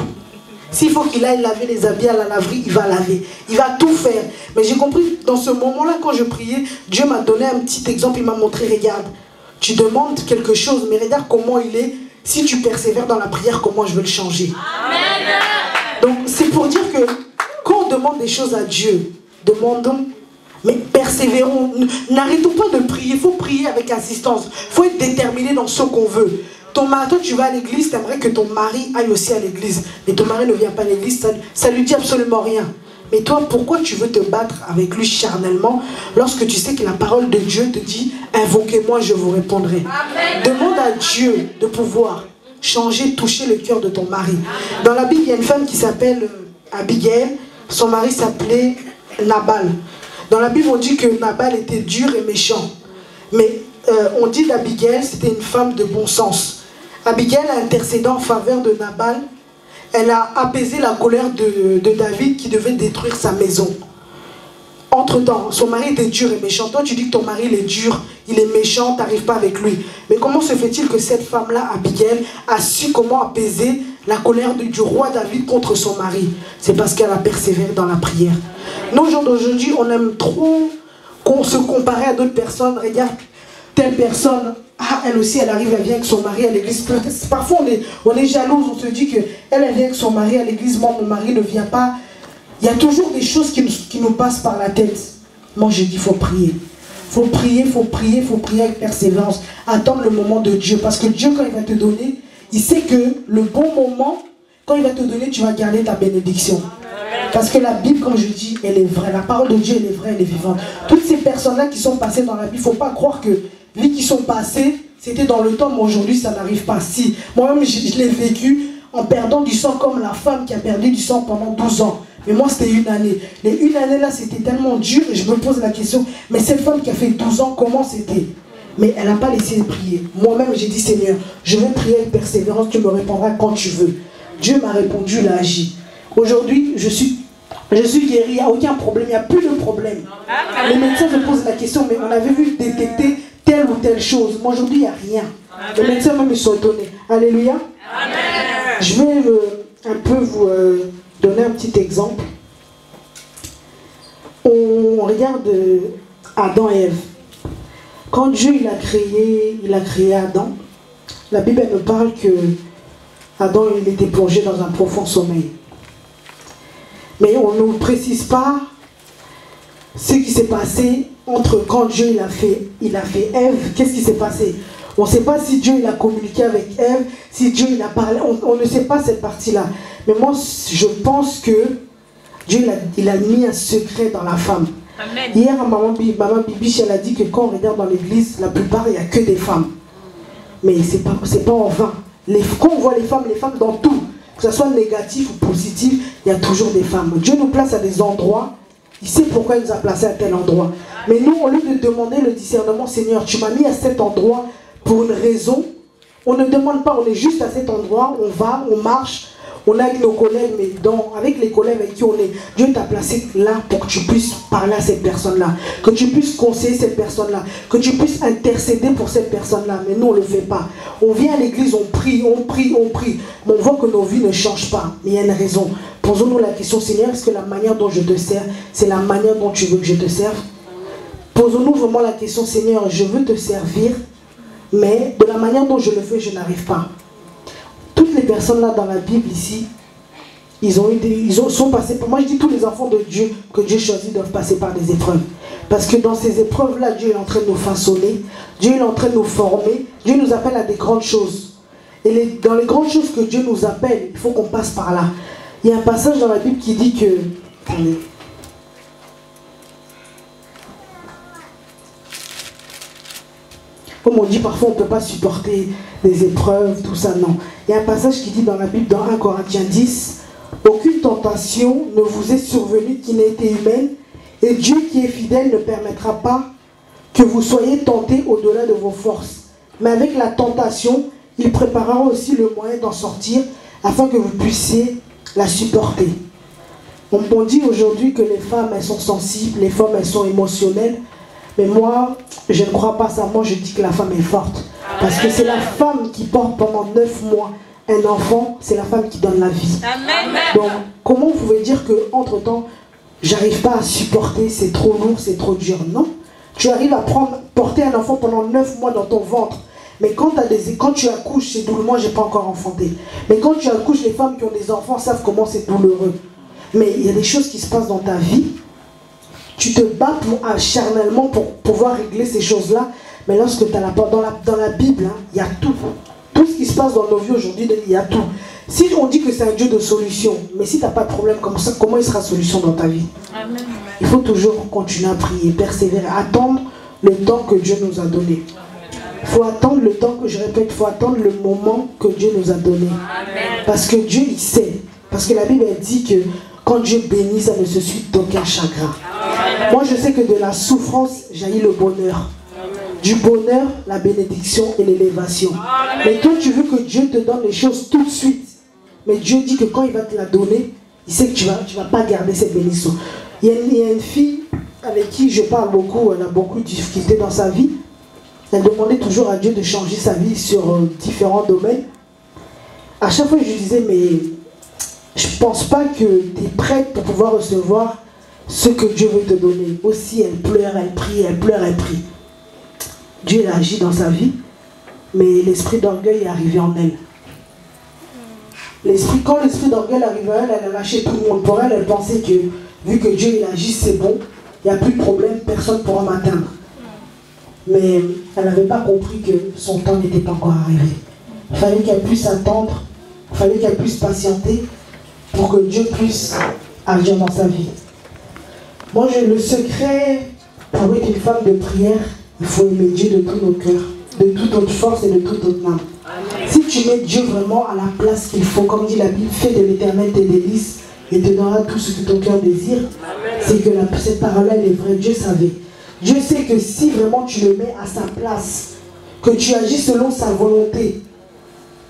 S'il faut qu'il aille laver les habits à la laverie, il va laver. Il va tout faire. Mais j'ai compris, dans ce moment-là, quand je priais, Dieu m'a donné un petit exemple, il m'a montré, regarde, tu demandes quelque chose, mais regarde comment il est. Si tu persévères dans la prière, comment je vais le changer. Amen. Donc c'est pour dire que quand on demande des choses à Dieu, demandons, mais persévérons. N'arrêtons pas de prier, il faut prier avec insistance. Il faut être déterminé dans ce qu'on veut. Ton mari, toi tu vas à l'église, tu aimerais que ton mari aille aussi à l'église. Mais ton mari ne vient pas à l'église, ça lui dit absolument rien. Mais toi, pourquoi tu veux te battre avec lui charnellement lorsque tu sais que la parole de Dieu te dit « Invoquez-moi, je vous répondrai ». Demande à Dieu de pouvoir changer, toucher le cœur de ton mari. Dans la Bible, il y a une femme qui s'appelle Abigail. Son mari s'appelait Nabal. Dans la Bible, on dit que Nabal était dur et méchant. Mais on dit d'Abigail, c'était une femme de bon sens. Abigail a intercédé en faveur de Nabal. Elle a apaisé la colère de David qui devait détruire sa maison. Entre-temps, son mari était dur et méchant. Toi, tu dis que ton mari il est dur, il est méchant, tu n'arrives pas avec lui. Mais comment se fait-il que cette femme-là, Abigail, a su comment apaiser la colère du roi David contre son mari? C'est parce qu'elle a persévéré dans la prière. Nous, gens d'aujourd'hui, on aime trop qu'on se compare à d'autres personnes. Regarde, telle personne, elle aussi, elle arrive, elle vient avec son mari à l'église. Parfois, on est jalouse, on se dit qu'elle vient avec son mari à l'église, moi, mon mari ne vient pas. Il y a toujours des choses qui nous passent par la tête. Moi, je dis, il faut prier. Il faut prier avec persévérance. Attendre le moment de Dieu. Parce que Dieu, quand il va te donner, il sait que le bon moment, quand il va te donner, tu vas garder ta bénédiction. Parce que la Bible, comme je dis, elle est vraie. La parole de Dieu, elle est vraie, elle est vivante. Toutes ces personnes-là qui sont passées dans la Bible, il ne faut pas croire que les qui sont passées, c'était dans le temps, mais aujourd'hui, ça n'arrive pas. Si, moi-même, je l'ai vécu en perdant du sang comme la femme qui a perdu du sang pendant 12 ans. Mais moi, c'était une année. Les une année là, c'était tellement dur et je me pose la question, mais cette femme qui a fait 12 ans, comment c'était? Mais elle n'a pas laissé prier. Moi-même, j'ai dit, Seigneur, je vais prier avec persévérance, tu me répondras quand tu veux. Dieu m'a répondu, il a agi. Aujourd'hui, je suis guéri, il n'y a aucun problème, il n'y a plus de problème. Les médecins se posent la question, mais on avait vu détecter telle ou telle chose. Moi, aujourd'hui, il n'y a rien. Les médecins même, ils sont étonnés. Alléluia. Amen. Je vais un peu vous donner un petit exemple. On regarde Adam et Ève. Quand Dieu il a créé Adam, la Bible elle nous parle que Adam il était plongé dans un profond sommeil. Mais on ne nous précise pas ce qui s'est passé entre quand Dieu il a fait Ève. Qu'est-ce qui s'est passé? On ne sait pas si Dieu il a communiqué avec Ève, si Dieu il a parlé, on ne sait pas cette partie-là. Mais moi, je pense que Dieu il a mis un secret dans la femme. Amen. Hier, maman Bibiche, elle a dit que quand on regarde dans l'église, la plupart, il n'y a que des femmes. Mais ce n'est pas en vain. Quand on voit les femmes dans tout, que ce soit négatif ou positif, il y a toujours des femmes. Dieu nous place à des endroits, il sait pourquoi il nous a placés à tel endroit. Mais nous, au lieu de demander le discernement, Seigneur, tu m'as mis à cet endroit pour une raison, on ne demande pas, on est juste à cet endroit, on va, on marche, on est avec nos collègues, mais avec les collègues avec qui on est, Dieu t'a placé là pour que tu puisses parler à cette personne-là, que tu puisses conseiller cette personne-là, que tu puisses intercéder pour cette personne-là. Mais nous, on ne le fait pas. On vient à l'église, on prie, mais on voit que nos vies ne changent pas. Mais il y a une raison. Posons-nous la question, Seigneur, est-ce que la manière dont je te sers, c'est la manière dont tu veux que je te serve? Posons-nous vraiment la question, Seigneur, je veux te servir, mais de la manière dont je le fais, je n'arrive pas. Toutes les personnes là dans la Bible ici, ils sont passés, moi je dis tous les enfants de Dieu que Dieu choisit doivent passer par des épreuves. Parce que dans ces épreuves-là, Dieu est en train de nous façonner, Dieu est en train de nous former, Dieu nous appelle à des grandes choses. Et dans les grandes choses que Dieu nous appelle, il faut qu'on passe par là. Il y a un passage dans la Bible qui dit que... Comme on dit, parfois on ne peut pas supporter des épreuves, tout ça, non. Il y a un passage qui dit dans la Bible, dans 1 Corinthiens 10, « Aucune tentation ne vous est survenue qui n'ait été humaine, et Dieu qui est fidèle ne permettra pas que vous soyez tentés au-delà de vos forces. Mais avec la tentation, il préparera aussi le moyen d'en sortir, afin que vous puissiez la supporter. » On dit aujourd'hui que les femmes, elles sont sensibles, les femmes, elles sont émotionnelles. Mais moi, je ne crois pas ça. Moi, je dis que la femme est forte. Parce que c'est la femme qui porte pendant 9 mois un enfant, c'est la femme qui donne la vie. Amen. Donc, comment vous pouvez dire qu'entre-temps, j'arrive pas à supporter, c'est trop lourd, c'est trop dur? Non. Tu arrives à porter un enfant pendant 9 mois dans ton ventre. Mais quand tu accouches, c'est douloureux. Moi, je n'ai pas encore enfanté. Mais quand tu accouches, les femmes qui ont des enfants savent comment c'est douloureux. Mais il y a des choses qui se passent dans ta vie. Tu te bats charnellement pour pouvoir régler ces choses-là. Mais lorsque tu as dans la Bible, hein, il y a tout. Tout ce qui se passe dans nos vies aujourd'hui, il y a tout. Si on dit que c'est un Dieu de solution, mais si tu n'as pas de problème comme ça, comment il sera solution dans ta vie? Amen. Il faut toujours continuer à prier, persévérer, attendre le temps que Dieu nous a donné. Il faut attendre le temps que je répète, il faut attendre le moment que Dieu nous a donné. Amen. Parce que Dieu, il sait. Parce que la Bible elle dit que quand Dieu bénit, ça ne se suit d'aucun chagrin. Amen. Moi, je sais que de la souffrance jaillit le bonheur. Amen. Du bonheur, la bénédiction et l'élévation. Mais toi, tu veux que Dieu te donne les choses tout de suite. Mais Dieu dit que quand il va te la donner, il sait que tu vas pas garder cette bénédiction. Il y a une fille avec qui je parle beaucoup, elle a beaucoup de difficultés dans sa vie. Elle demandait toujours à Dieu de changer sa vie sur différents domaines. À chaque fois, je lui disais, mais je ne pense pas que tu es prête pour pouvoir recevoir ce que Dieu veut te donner. Aussi, elle pleure, elle prie, elle pleure, elle prie. Dieu a agi dans sa vie, mais l'esprit d'orgueil est arrivé en elle. Quand l'esprit d'orgueil arrive à elle, elle a lâché tout le monde. Pour elle, elle pensait que, vu que Dieu il agit, c'est bon, il n'y a plus de problème, personne ne pourra m'atteindre. Mais elle n'avait pas compris que son temps n'était pas encore arrivé. Il fallait qu'elle puisse attendre, il fallait qu'elle puisse patienter pour que Dieu puisse agir dans sa vie. Moi, le secret pour être une femme de prière, il faut aimer Dieu de tout notre cœur, de toute notre force et de toute notre âme. Si tu mets Dieu vraiment à la place qu'il faut, comme dit la Bible, fais de l'Éternel tes délices et te donnera tout ce que ton cœur désire, c'est que cette parole-là, elle est vraie. Dieu savait. Dieu sait que si vraiment tu le mets à sa place, que tu agis selon sa volonté,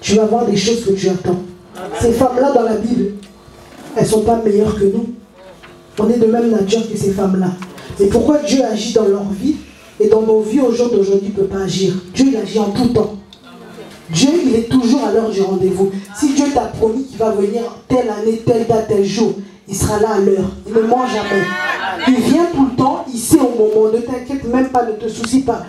tu vas voir des choses que tu attends. Ces femmes-là dans la Bible, elles ne sont pas meilleures que nous. On est de même nature que ces femmes-là. Et pourquoi Dieu agit dans leur vie et dans nos vies au jour d'aujourd'hui ne peut pas agir? Dieu il agit en tout temps. Dieu il est toujours à l'heure du rendez-vous. Si Dieu t'a promis qu'il va venir telle année, telle date, tel jour, il sera là à l'heure. Il ne ment jamais. Il vient tout le temps, il sait au moment. Ne t'inquiète même pas, ne te soucie pas.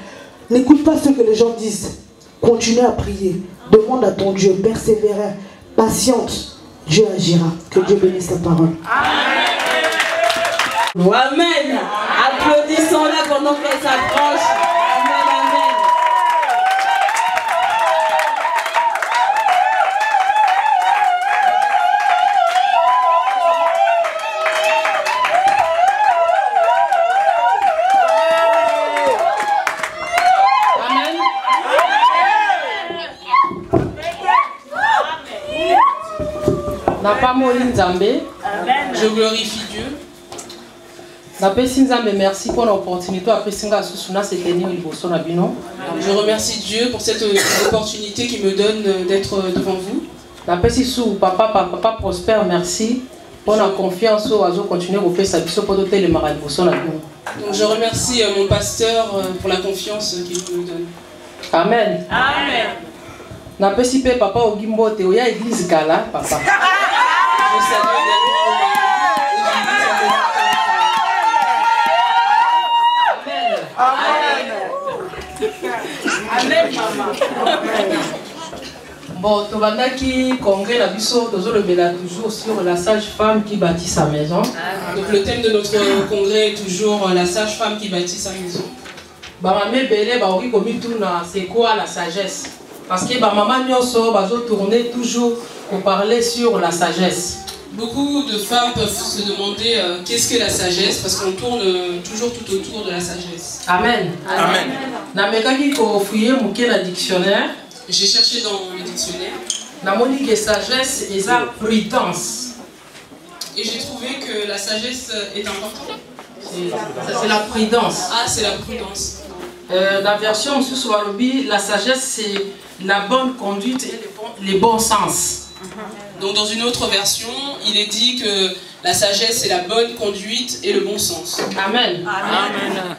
N'écoute pas ce que les gens disent. Continue à prier. Demande à ton Dieu, persévère, patiente. Dieu agira. Que Dieu bénisse ta parole. Amen. Amen. Applaudissons-la pendant qu'elle s'approche. Amen, amen. Je glorifie Dieu. Merci pour l'opportunité. Je remercie Dieu pour cette opportunité qui me donne d'être devant vous. Papa Prosper, merci pour la confiance au continuer au fait sa pour Donc je remercie mon pasteur pour la confiance qu'il me donne. Amen. Amen. Napesi pe papa Ogimbo te oya église Gala papa. Je salue Amen. Amen maman. Bon, Tobandaki, congrès la biso, toujours sur la sage-femme qui bâtit sa maison. Donc le thème de notre congrès est toujours la sage-femme qui bâtit sa maison. C'est quoi la sagesse? Parce que maman nyonso bazo tourner toujours pour parler sur la sagesse. Beaucoup de femmes peuvent se demander qu'est-ce que la sagesse, parce qu'on tourne toujours tout autour de la sagesse. Amen. Amen. Namekaki ko fouiller muke na dictionnaire. J'ai cherché dans le dictionnaire. Namoni que sagesse et la prudence. Et j'ai trouvé que la sagesse est importante. C'est la prudence. Ah, c'est la prudence. La version sous la sagesse c'est la bonne conduite et les bons sens. Donc dans une autre version, il est dit que la sagesse c'est la bonne conduite et le bon sens. Amen. Amen.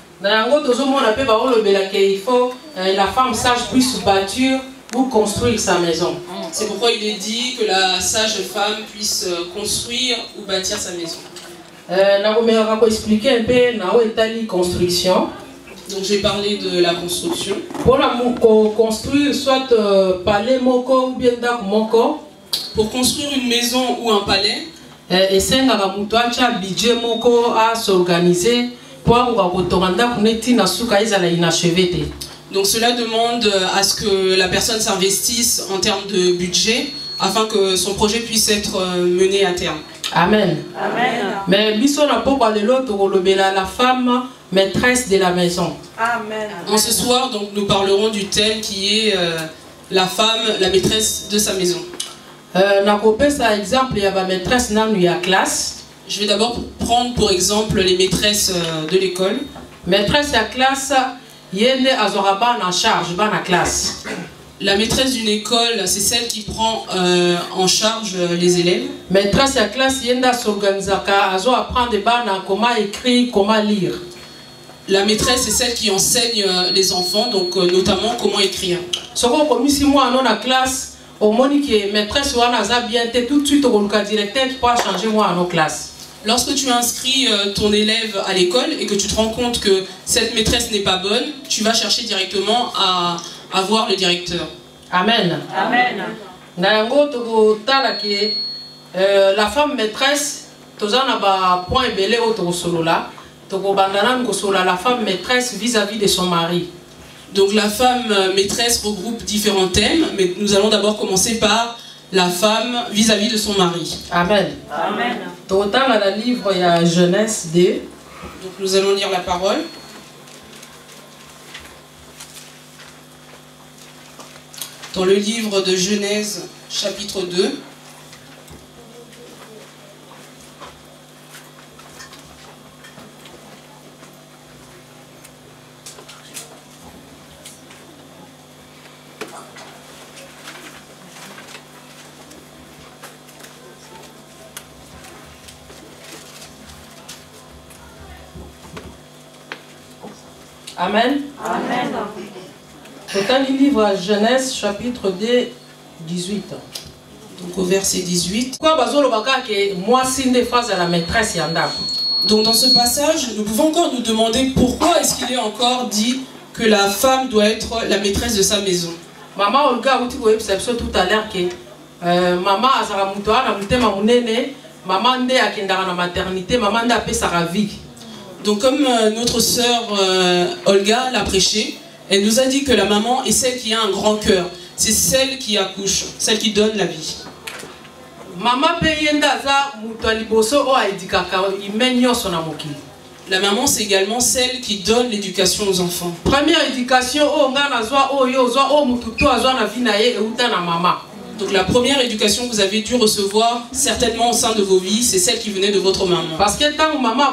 Il faut la femme sage puisse bâtir ou construire sa maison. C'est pourquoi il est dit que la sage femme puisse construire ou bâtir sa maison. Je vais expliquer un peu la construction. Donc j'ai parlé de la construction. Pour construire soit palais moko ou bien dak moko. Pour construire une maison ou un palais, et c'est un budget moko à s'organiser pour inachevé. Donc cela demande à ce que la personne s'investisse en termes de budget afin que son projet puisse être mené à terme. Amen. Amen. Mais la femme maîtresse de la maison. Amen. En ce soir, donc, nous parlerons du thème qui est la femme, la maîtresse de sa maison. Exemple, il y a ma maîtresse dans la classe. Je vais d'abord prendre pour exemple les maîtresses de l'école. Maîtresse de la classe, il y a en charge dans la classe. La maîtresse d'une école, c'est celle qui prend en charge les élèves. Maîtresse de la classe, il y a apprendre comment écrire, comment lire. La maîtresse, c'est celle qui enseigne les enfants, donc notamment comment écrire. Ce qu'on comme si moi dans la classe. Au moment que maîtresse ou bien tout de suite au directeur qui peut changer moi en classe. Lorsque tu inscris ton élève à l'école et que tu te rends compte que cette maîtresse n'est pas bonne, tu vas chercher directement à voir le directeur. Amen. Amen. La femme maîtresse, la femme maîtresse vis-à-vis de son mari. Donc la femme maîtresse regroupe différents thèmes, mais nous allons d'abord commencer par la femme vis-à-vis de son mari. Amen. Amen. Dans le livre, il y a Genèse 2. Donc nous allons lire la parole. Dans le livre de Genèse, chapitre 2. Amen. Amen. Total livre à Genèse chapitre 2, 18. Donc au verset 18. Donc dans ce passage, nous pouvons encore nous demander pourquoi est-ce qu'il est encore dit que la femme doit être la maîtresse de sa maison. Maman Olga tout à l'heure que maman azara mutoa na mutema munene, maman nde akendaka na maternité, maman nde apesaka vie. Donc comme notre sœur Olga l'a prêché, elle nous a dit que la maman est celle qui a un grand cœur. C'est celle qui accouche, celle qui donne la vie. La maman c'est également celle qui donne l'éducation aux enfants. Première éducation, donc la première éducation que vous avez dû recevoir certainement au sein de vos vies, c'est celle qui venait de votre maman. Parce que tant maman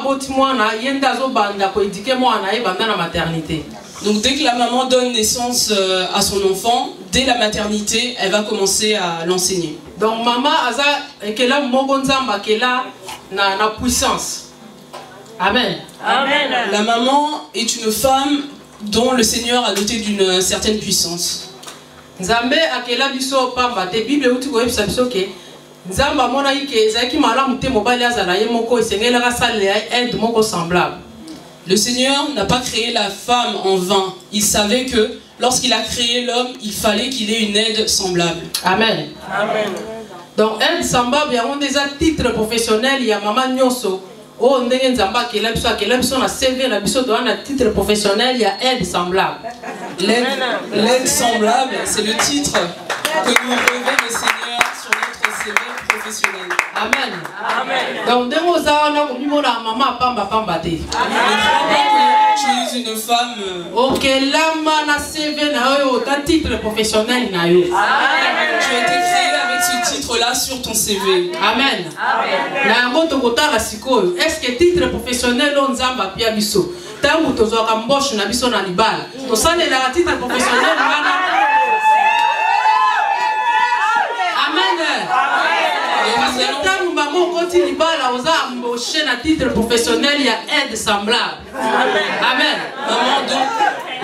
maternité. Donc dès que la maman donne naissance à son enfant, dès la maternité, elle va commencer à l'enseigner. Donc maman na puissance. Amen. Amen. La maman est une femme dont le Seigneur a doté d'une certaine puissance. Nzambe akela biso pamba te Bible uti ko yebisa biso ke Nzamba mona yike ezaki malamu te mobali azala ye moko esengela ka sale moko semblable. Le Seigneur n'a pas créé la femme en vain. Il savait que lorsqu'il a créé l'homme, il fallait qu'il ait une aide semblable. Amen. Amen. Donc, aide semblable, il y a un titre professionnel, il y a maman Nyoso. Oh, on est en CV, la titre professionnel, il y a aide semblable. L'aide semblable, c'est le titre que nous revêt le Seigneur sur notre CV professionnel. Amen. Amen. Donc, ne crois pas que tu es une femme. Ok, là, na CV, na titre professionnel, na yo. Tu as été créé avec ce titre-là sur ton CV. Amen. Est-ce que titre professionnel on zamba pia biso? Tangu tozoka mbosho na biso na libala. To sale la titre professionnel wana. Amen. Tangu maman koti libala oza mboshe na titre professionnel il y a aide semblable. Amen. Maman, donc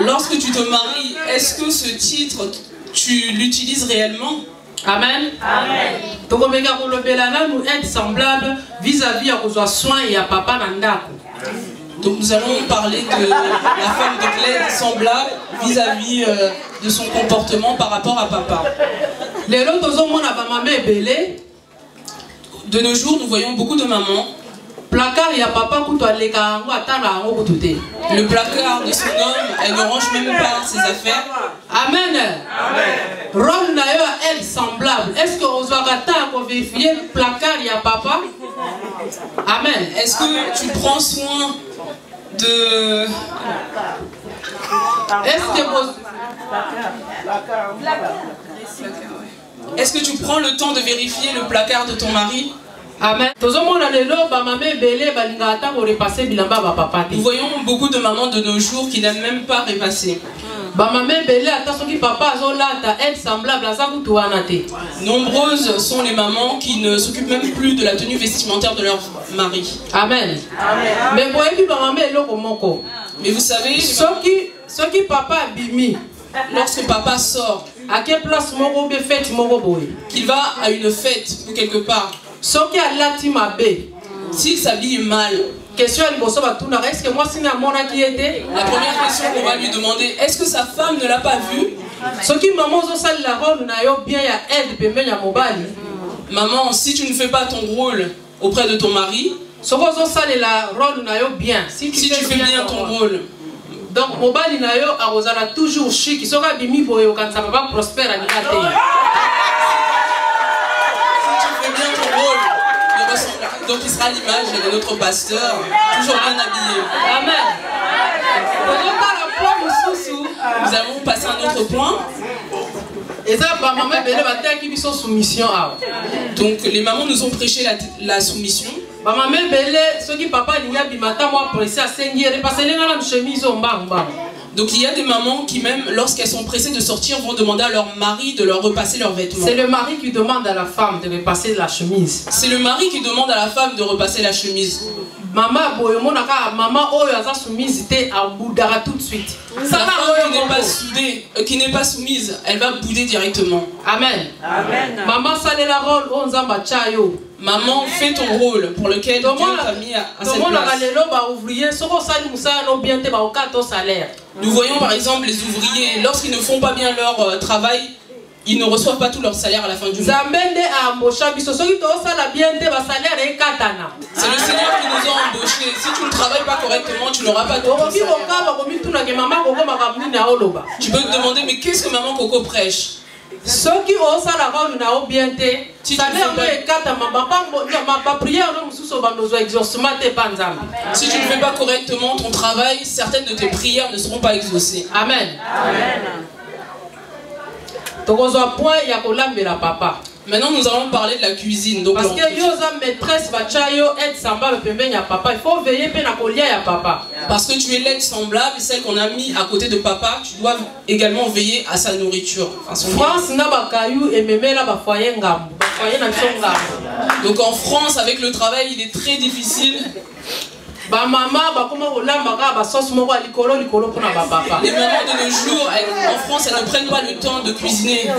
lorsque tu te maries, est-ce que ce titre tu l'utilises réellement? Amen. Amen. Donc nous aide semblable vis-à-vis à vos soins et à papa Nandako. Donc nous allons parler de la femme de l'aide semblable vis-à-vis de son comportement par rapport à papa. De nos jours, nous voyons beaucoup de mamans. Le placard de son homme, elle ne range même pas ses affaires. Amen. Rôle d'ailleurs elle semblable. Est-ce que vous avez vérifié le placard il y a papa? Amen. Est-ce que tu prends soin de... Est-ce que tu prends le temps de vérifier le placard de ton mari? Amen. Nous voyons beaucoup de mamans de nos jours qui n'aiment même pas repasser. Nombreuses sont les mamans qui ne s'occupent même plus de la tenue vestimentaire de leur mari. Amen. Mais vous savez, lorsque papa sort, à quelle place qu'il va à une fête ou quelque part, s'il s'habille mal, la première question qu'on va lui demander, est-ce que sa femme ne l'a pas vu? Maman, si tu ne fais pas ton rôle auprès de ton mari, si tu fais bien ton rôle, donc mobali na yo arozala toujours chic soka bimi boyo kanisa papa prospère anikate. Si tu fais bien ton rôle, donc il sera à l'image de notre pasteur, toujours bien habillé. Amen. Nous allons passer à un autre point. Donc les mamans nous ont prêché la soumission. Donc il y a des mamans qui même lorsqu'elles sont pressées de sortir vont demander à leur mari de leur repasser leurs vêtements. C'est le mari qui demande à la femme de repasser la chemise. C'est le mari qui demande à la femme de repasser la chemise. Maman oyo aza soumise te aboudara tout de suite. La femme qui n'est pas soumise, elle va bouder directement. Amen. Amen. Maman salela rôle onzamba chayo. Maman, fais ton rôle pour lequel Dieu t'a mis à cette place. Nous voyons par exemple les ouvriers, lorsqu'ils ne font pas bien leur travail, ils ne reçoivent pas tout leur salaire à la fin du mois. C'est le Seigneur qui nous a embauchés. Si tu ne travailles pas correctement, tu n'auras pas tout ton salaire. Tu peux te demander, mais qu'est-ce que maman Coco prêche? Si tu ne fais pas correctement ton travail, certaines de tes prières ne seront pas exaucées. Amen. Amen. Maintenant, nous allons parler de la cuisine. Donc, parce que maîtresse il faut veiller à papa. Parce que tu es l'aide semblable, celle qu'on a mis à côté de papa, tu dois également veiller à sa nourriture. Donc en France, avec le travail, il est très difficile. Les mamans de nos jours, en France, elles ne prennent pas le temps de cuisiner.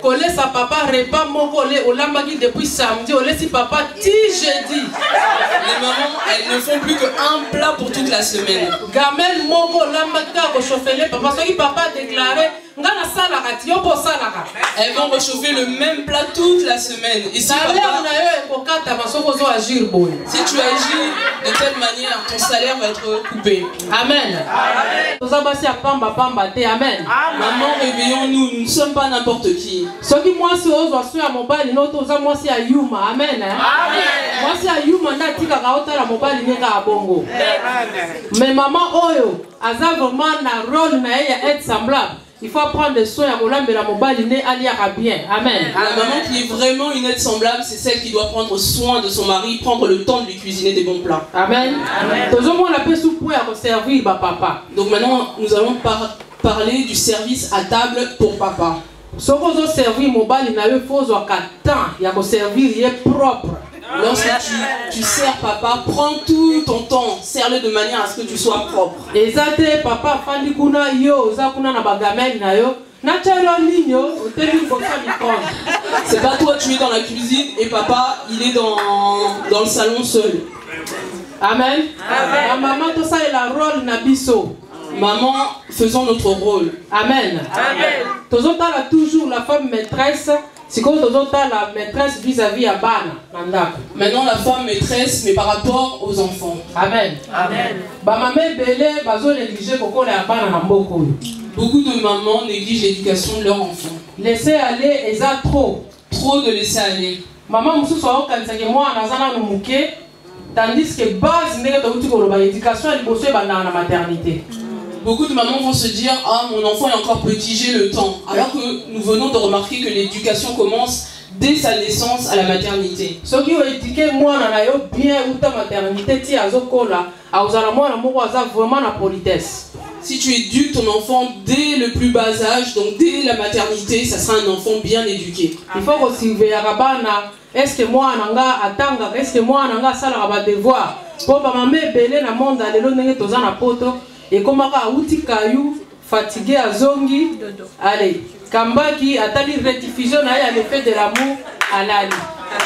Collé sa papa repas mon collé au lambaki depuis samedi, au laissi papa ti jeudi. Les mamans, elles ne font plus qu'un plat pour toute la semaine. Gamel moko lambaka ko chauffer papa soki papa déclaré ngana sala kati yo po sala ka. Elles vont réchauffer le même plat toute la semaine. Ici, papa, si tu agis de telle manière, ton salaire va être coupé. Amen. Amen. Maman, réveillons-nous, nous ne sommes pas n'importe qui. Mais maman oyo aza vraiment na rôle na être semblable. Il faut prendre soin à la mobile bien. Amen. La maman qui est vraiment une aide semblable, c'est celle qui doit prendre soin de son mari, prendre le temps de lui cuisiner des bons plats. Amen. Donc maintenant, nous allons parler du service à table pour papa. Lorsque tu sers papa, prends tout ton temps, sers-le de manière à ce que tu sois propre. C'est pas toi, tu es dans la cuisine et papa, il est dans le salon seul. Amen. Maman, tout ça est la rôle nabiso. Maman, faisons notre rôle. Amen. Toujours la femme maîtresse. C'est comme la maîtresse vis-à-vis à Bana. Maintenant la femme maîtresse, mais par rapport aux enfants. Amen. Beaucoup de mamans négligent l'éducation de leurs enfants. Laisser aller, et ça trop. Trop de laisser aller. Maman, tandis que base l'éducation est dans la maternité. Beaucoup de mamans vont se dire « Ah, mon enfant est encore petit, j'ai le temps ». Alors que nous venons de remarquer que l'éducation commence dès sa naissance à la maternité. Ceux qui ont éduqué moi, bien ou ta maternité, vraiment la politesse. Si tu éduques ton enfant dès le plus bas âge, donc dès la maternité, ça sera un enfant bien éduqué. Il faut que surveiller est-ce que moi nanga atanga, est-ce que moi nanga sala ba devoir. Pour maman belé na monde à l'élo nenge toza na poto et comme aka outi kayu fatigué à zongi. Allez, kambaki atali rectification na ya l'effet de l'amour à l'ali.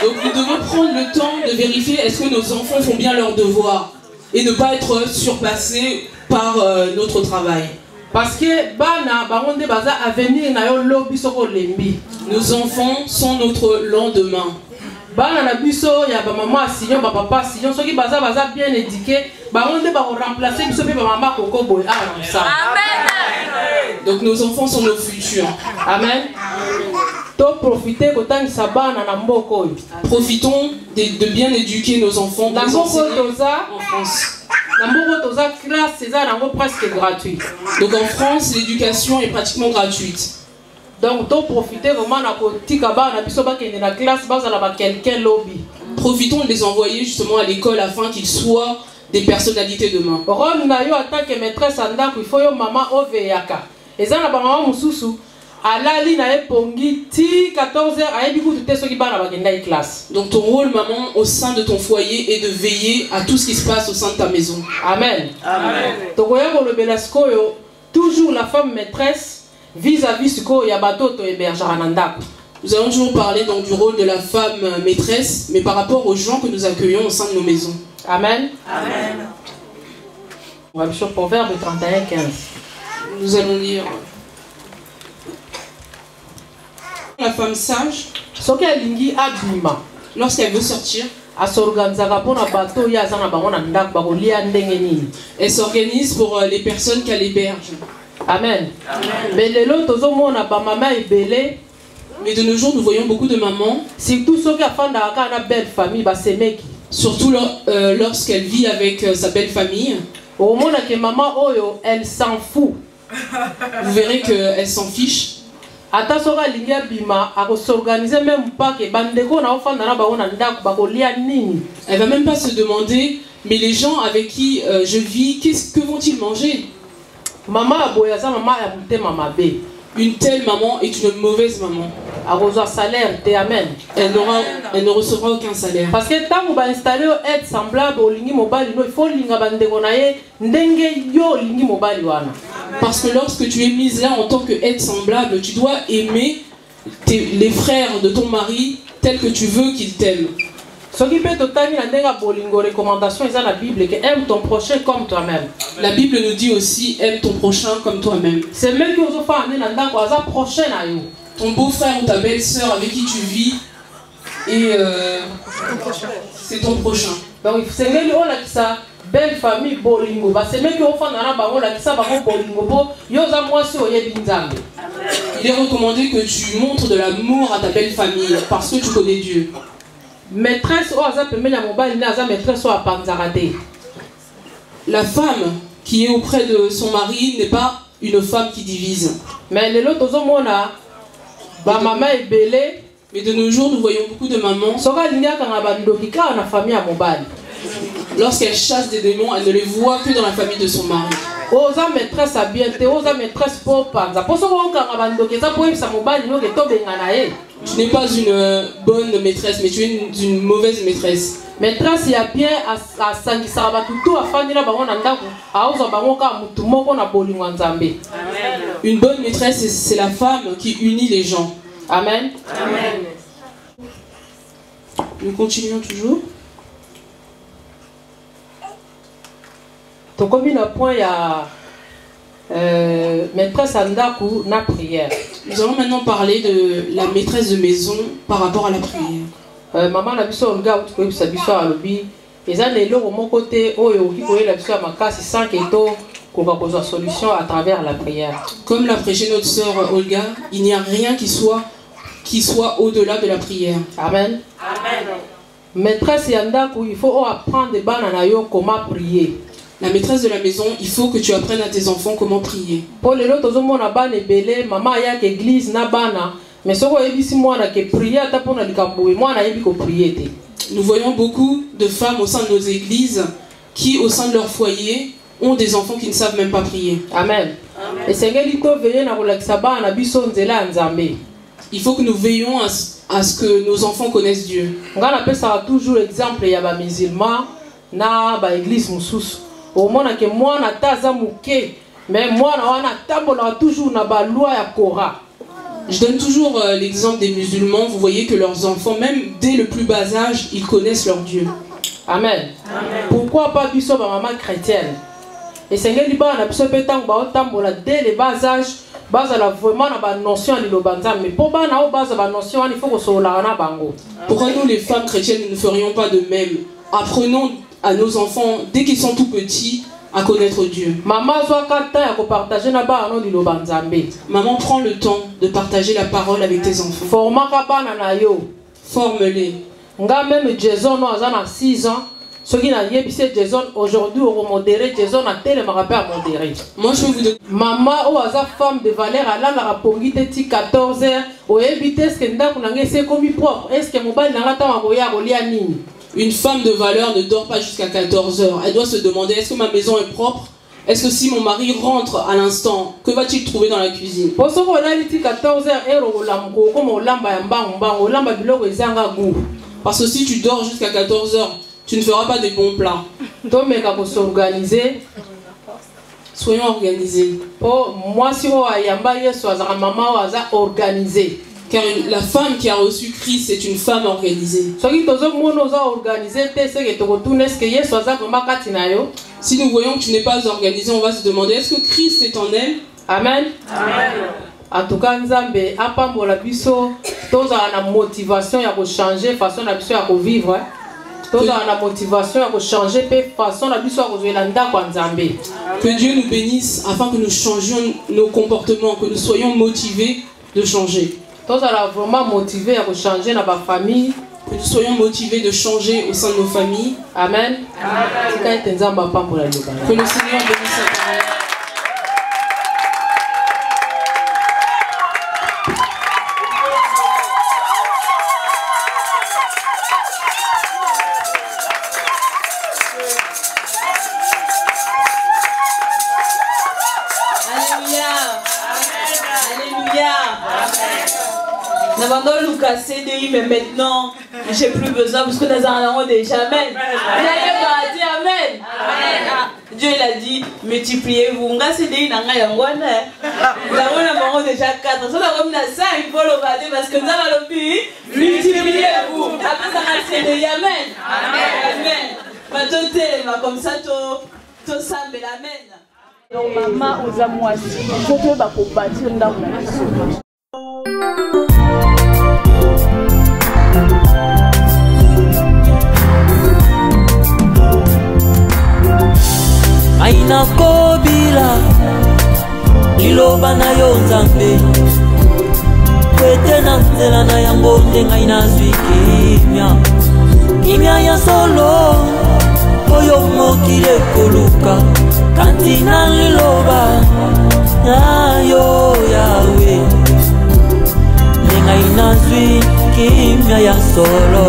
Donc nous devons prendre le temps de vérifier est-ce que nos enfants font bien leur devoir et ne pas être surpassés par notre travail. Parce que bana bangonde baza avenir na yo lobi soko lembi. Nos enfants sont notre lendemain. Bana na biso ya ba maman sillon ba papa sillon soki baza bien éduqué bangonde ba remplacer biso pe ba maman koko boy ça. Amen. Donc nos enfants sont nos futurs. Amen. To profiter kotangisa bana na mboko. Profitons de bien éduquer nos enfants dans France. Classe, presque gratuit. Donc en France, l'éducation est pratiquement gratuite. Donc, profitez vraiment de la classe, quelqu'un lobby. Profitons de les envoyer justement à l'école afin qu'ils soient des personnalités demain. Rôle en tant que maîtresse il faut que maman oveyaka. Et ça, maman mususu. Alali na epongi ti 14h ayebi kutu soki bana bakenda classe. Donc ton rôle maman au sein de ton foyer est de veiller à tout ce qui se passe au sein de ta maison. Amen. Amen. Tokoya ko lobela sikoyo toujours la femme maîtresse vis-à-vis sikoyo ya bato to hébergera na ndako. Nous allons toujours parler donc du rôle de la femme maîtresse mais par rapport aux gens que nous accueillons au sein de nos maisons. Amen. Amen. On va sur Proverbe 31:15. Nous allons lire la femme sage, lorsqu'elle veut sortir, elle s'organise pour les personnes qu'elle héberge. Amen. Mais de nos jours, nous voyons beaucoup de mamans, surtout lorsqu'elle vit avec sa belle famille. Elle s'en fout. Vous verrez qu'elle s'en fiche. Elle va même pas se demander, mais les gens avec qui je vis, que vont-ils manger? Une telle maman est une mauvaise maman. Elle ne recevra aucun salaire. Parce que tant que vous installez être semblable au lingi mobile, il faut parce que lorsque tu es mise là en tant que être semblable, tu dois aimer les frères de ton mari tels que tu veux qu'ils t'aiment. Soki pe totani na ndenga bolingo recommandation eza na Bible que aime ton prochain comme toi-même. La Bible nous dit aussi aime ton prochain comme toi-même. C'est même que ozo fa ane na ndako aza prochain na yo. Ton beau-frère ou ta belle-sœur avec qui tu vis et c'est ton prochain. Donc c'est ngeli ola kisa belle famille bolingo ba c'est même que ofanda na bango la kisa bango bolingo bo yo za mwasi oyebi nzambe. Il est recommandé que tu montres de l'amour à ta belle famille parce que tu connais Dieu. Maîtresse o aza pembeni ya mobali na aza maîtresse o apanzaka te. La femme qui est auprès de son mari n'est pas une femme qui divise. Mais lelo tozomona ba mama ebele. Mais de nos jours, nous voyons beaucoup de mamans. Lorsqu'elles chassent des démons, elles ne les voient que dans la famille de son mari. Tu n'es pas une bonne maîtresse, mais tu es une mauvaise maîtresse. Maîtresse, il y a bien une bonne maîtresse, c'est la femme qui unit les gens. Amen. Amen. Nous continuons toujours. Donc, comme il y a un point, il y a maîtresse Andaku na prière. Nous allons maintenant parler de la maîtresse de maison par rapport à la prière. Maman n'a pas Olga ou tu peux savoir ça à l'objet. Les années là au mon côté, oh yo qui connaît la vie à ma casse 5 et tout. Qu'on va poser la solution à travers la prière. Comme l'a prêché notre sœur Olga, il n'y a rien qui soit au-delà de la prière. Amen. Amen. Maîtresse Yandaku, il faut apprendre des bananayo comment prier. La maîtresse de la maison, il faut que tu apprennes à tes enfants comment prier. Pour les autres, on a ban belé, maman a que église na bana, mais ce qu'on a dit si moi na que prier, t'as pour na likambo, moi na yebi ko prier. Nous voyons beaucoup de femmes au sein de nos églises qui, au sein de leur foyer, ont des enfants qui ne savent même pas prier. Amen. Et c'est il faut que nous veillons à ce que nos enfants connaissent Dieu. On appelle ça toujours exemple, il y a des musulmans, na ba église mususu. Au moins que moi na taza muke, mais moi na tambola toujours na ba loi ya Korah. Je donne toujours l'exemple des musulmans. Vous voyez que leurs enfants, même dès le plus bas âge, ils connaissent leur Dieu. Amen. Amen. Pourquoi pas biso ba maman chrétienne? Et c'est ngeli ba na biso petang ba tambola dès le bas âge. Vraiment na notion de l'obanza, mais pour ba na base ba notion il faut que so la na bango. Pourquoi nous les femmes chrétiennes nous ne ferions pas de même? Apprenons à nos enfants dès qu'ils sont tout petits à connaître Dieu. Maman prend le temps de partager la parole avec tes enfants. Forme-les. Même Jason a 6 ans. Ceux qui n'ont pas Jason aujourd'hui au modéré, Jason a tellement rappel modéré. Moi je vais vous donner. Maman ou a femme de valeur elle a la rapongi de 14 heures au éviter ce que nous c'est comme propre. Est-ce que mobile n'a pas nini? Une femme de valeur ne dort pas jusqu'à 14 heures. Elle doit se demander, est-ce que ma maison est propre? Est-ce que si mon mari rentre à l'instant, que va-t-il trouver dans la cuisine? Parce que si tu dors jusqu'à 14 heures, tu ne feras pas de bons plats. Soyons organisés. Moi, si maman organisé. Car la femme qui a reçu Christ est une femme organisée. Si nous voyons que tu n'es pas organisé, on va se demander, est-ce que Christ est en elle? Amen. Amen. En tout cas, Nzambe apambola biso toza na motivation ya ko changer façon na biso ya ko vivre. Toza na motivation ya ko changer pe façon na biso ya ko zoela ndako Nzambe. Que Dieu nous bénisse afin que nous changions nos comportements, que nous soyons motivés de changer. Tous sont vraiment motivés à changer dans ma famille. Que nous soyons motivés de changer au sein de nos familles. Amen. Amen. Que le Seigneur bénisse sa parole. Nabando Lucas CDI, mais maintenant, j'ai plus besoin parce que nous avons déjà. Amen. Amen. Dieu il a dit, multipliez-vous. On a CDI, on a déjà 4. On a 5 pour le bâtir parce que nous avons le pays. Multipliez-vous. Après ça, on a CDI. Amen. Amen. Maintenant, comme ça, tout ça, amen. Donc, maman, aux amoissis, il faut que vous bâtir dans mon aina kobila liloba na yo nzambe kwete na nzela na yango nde ngai nazwi kimia ya solo oyo mokili ekoluka kanti na liloba na yo yawe nde ngai nazwi kimia ya solo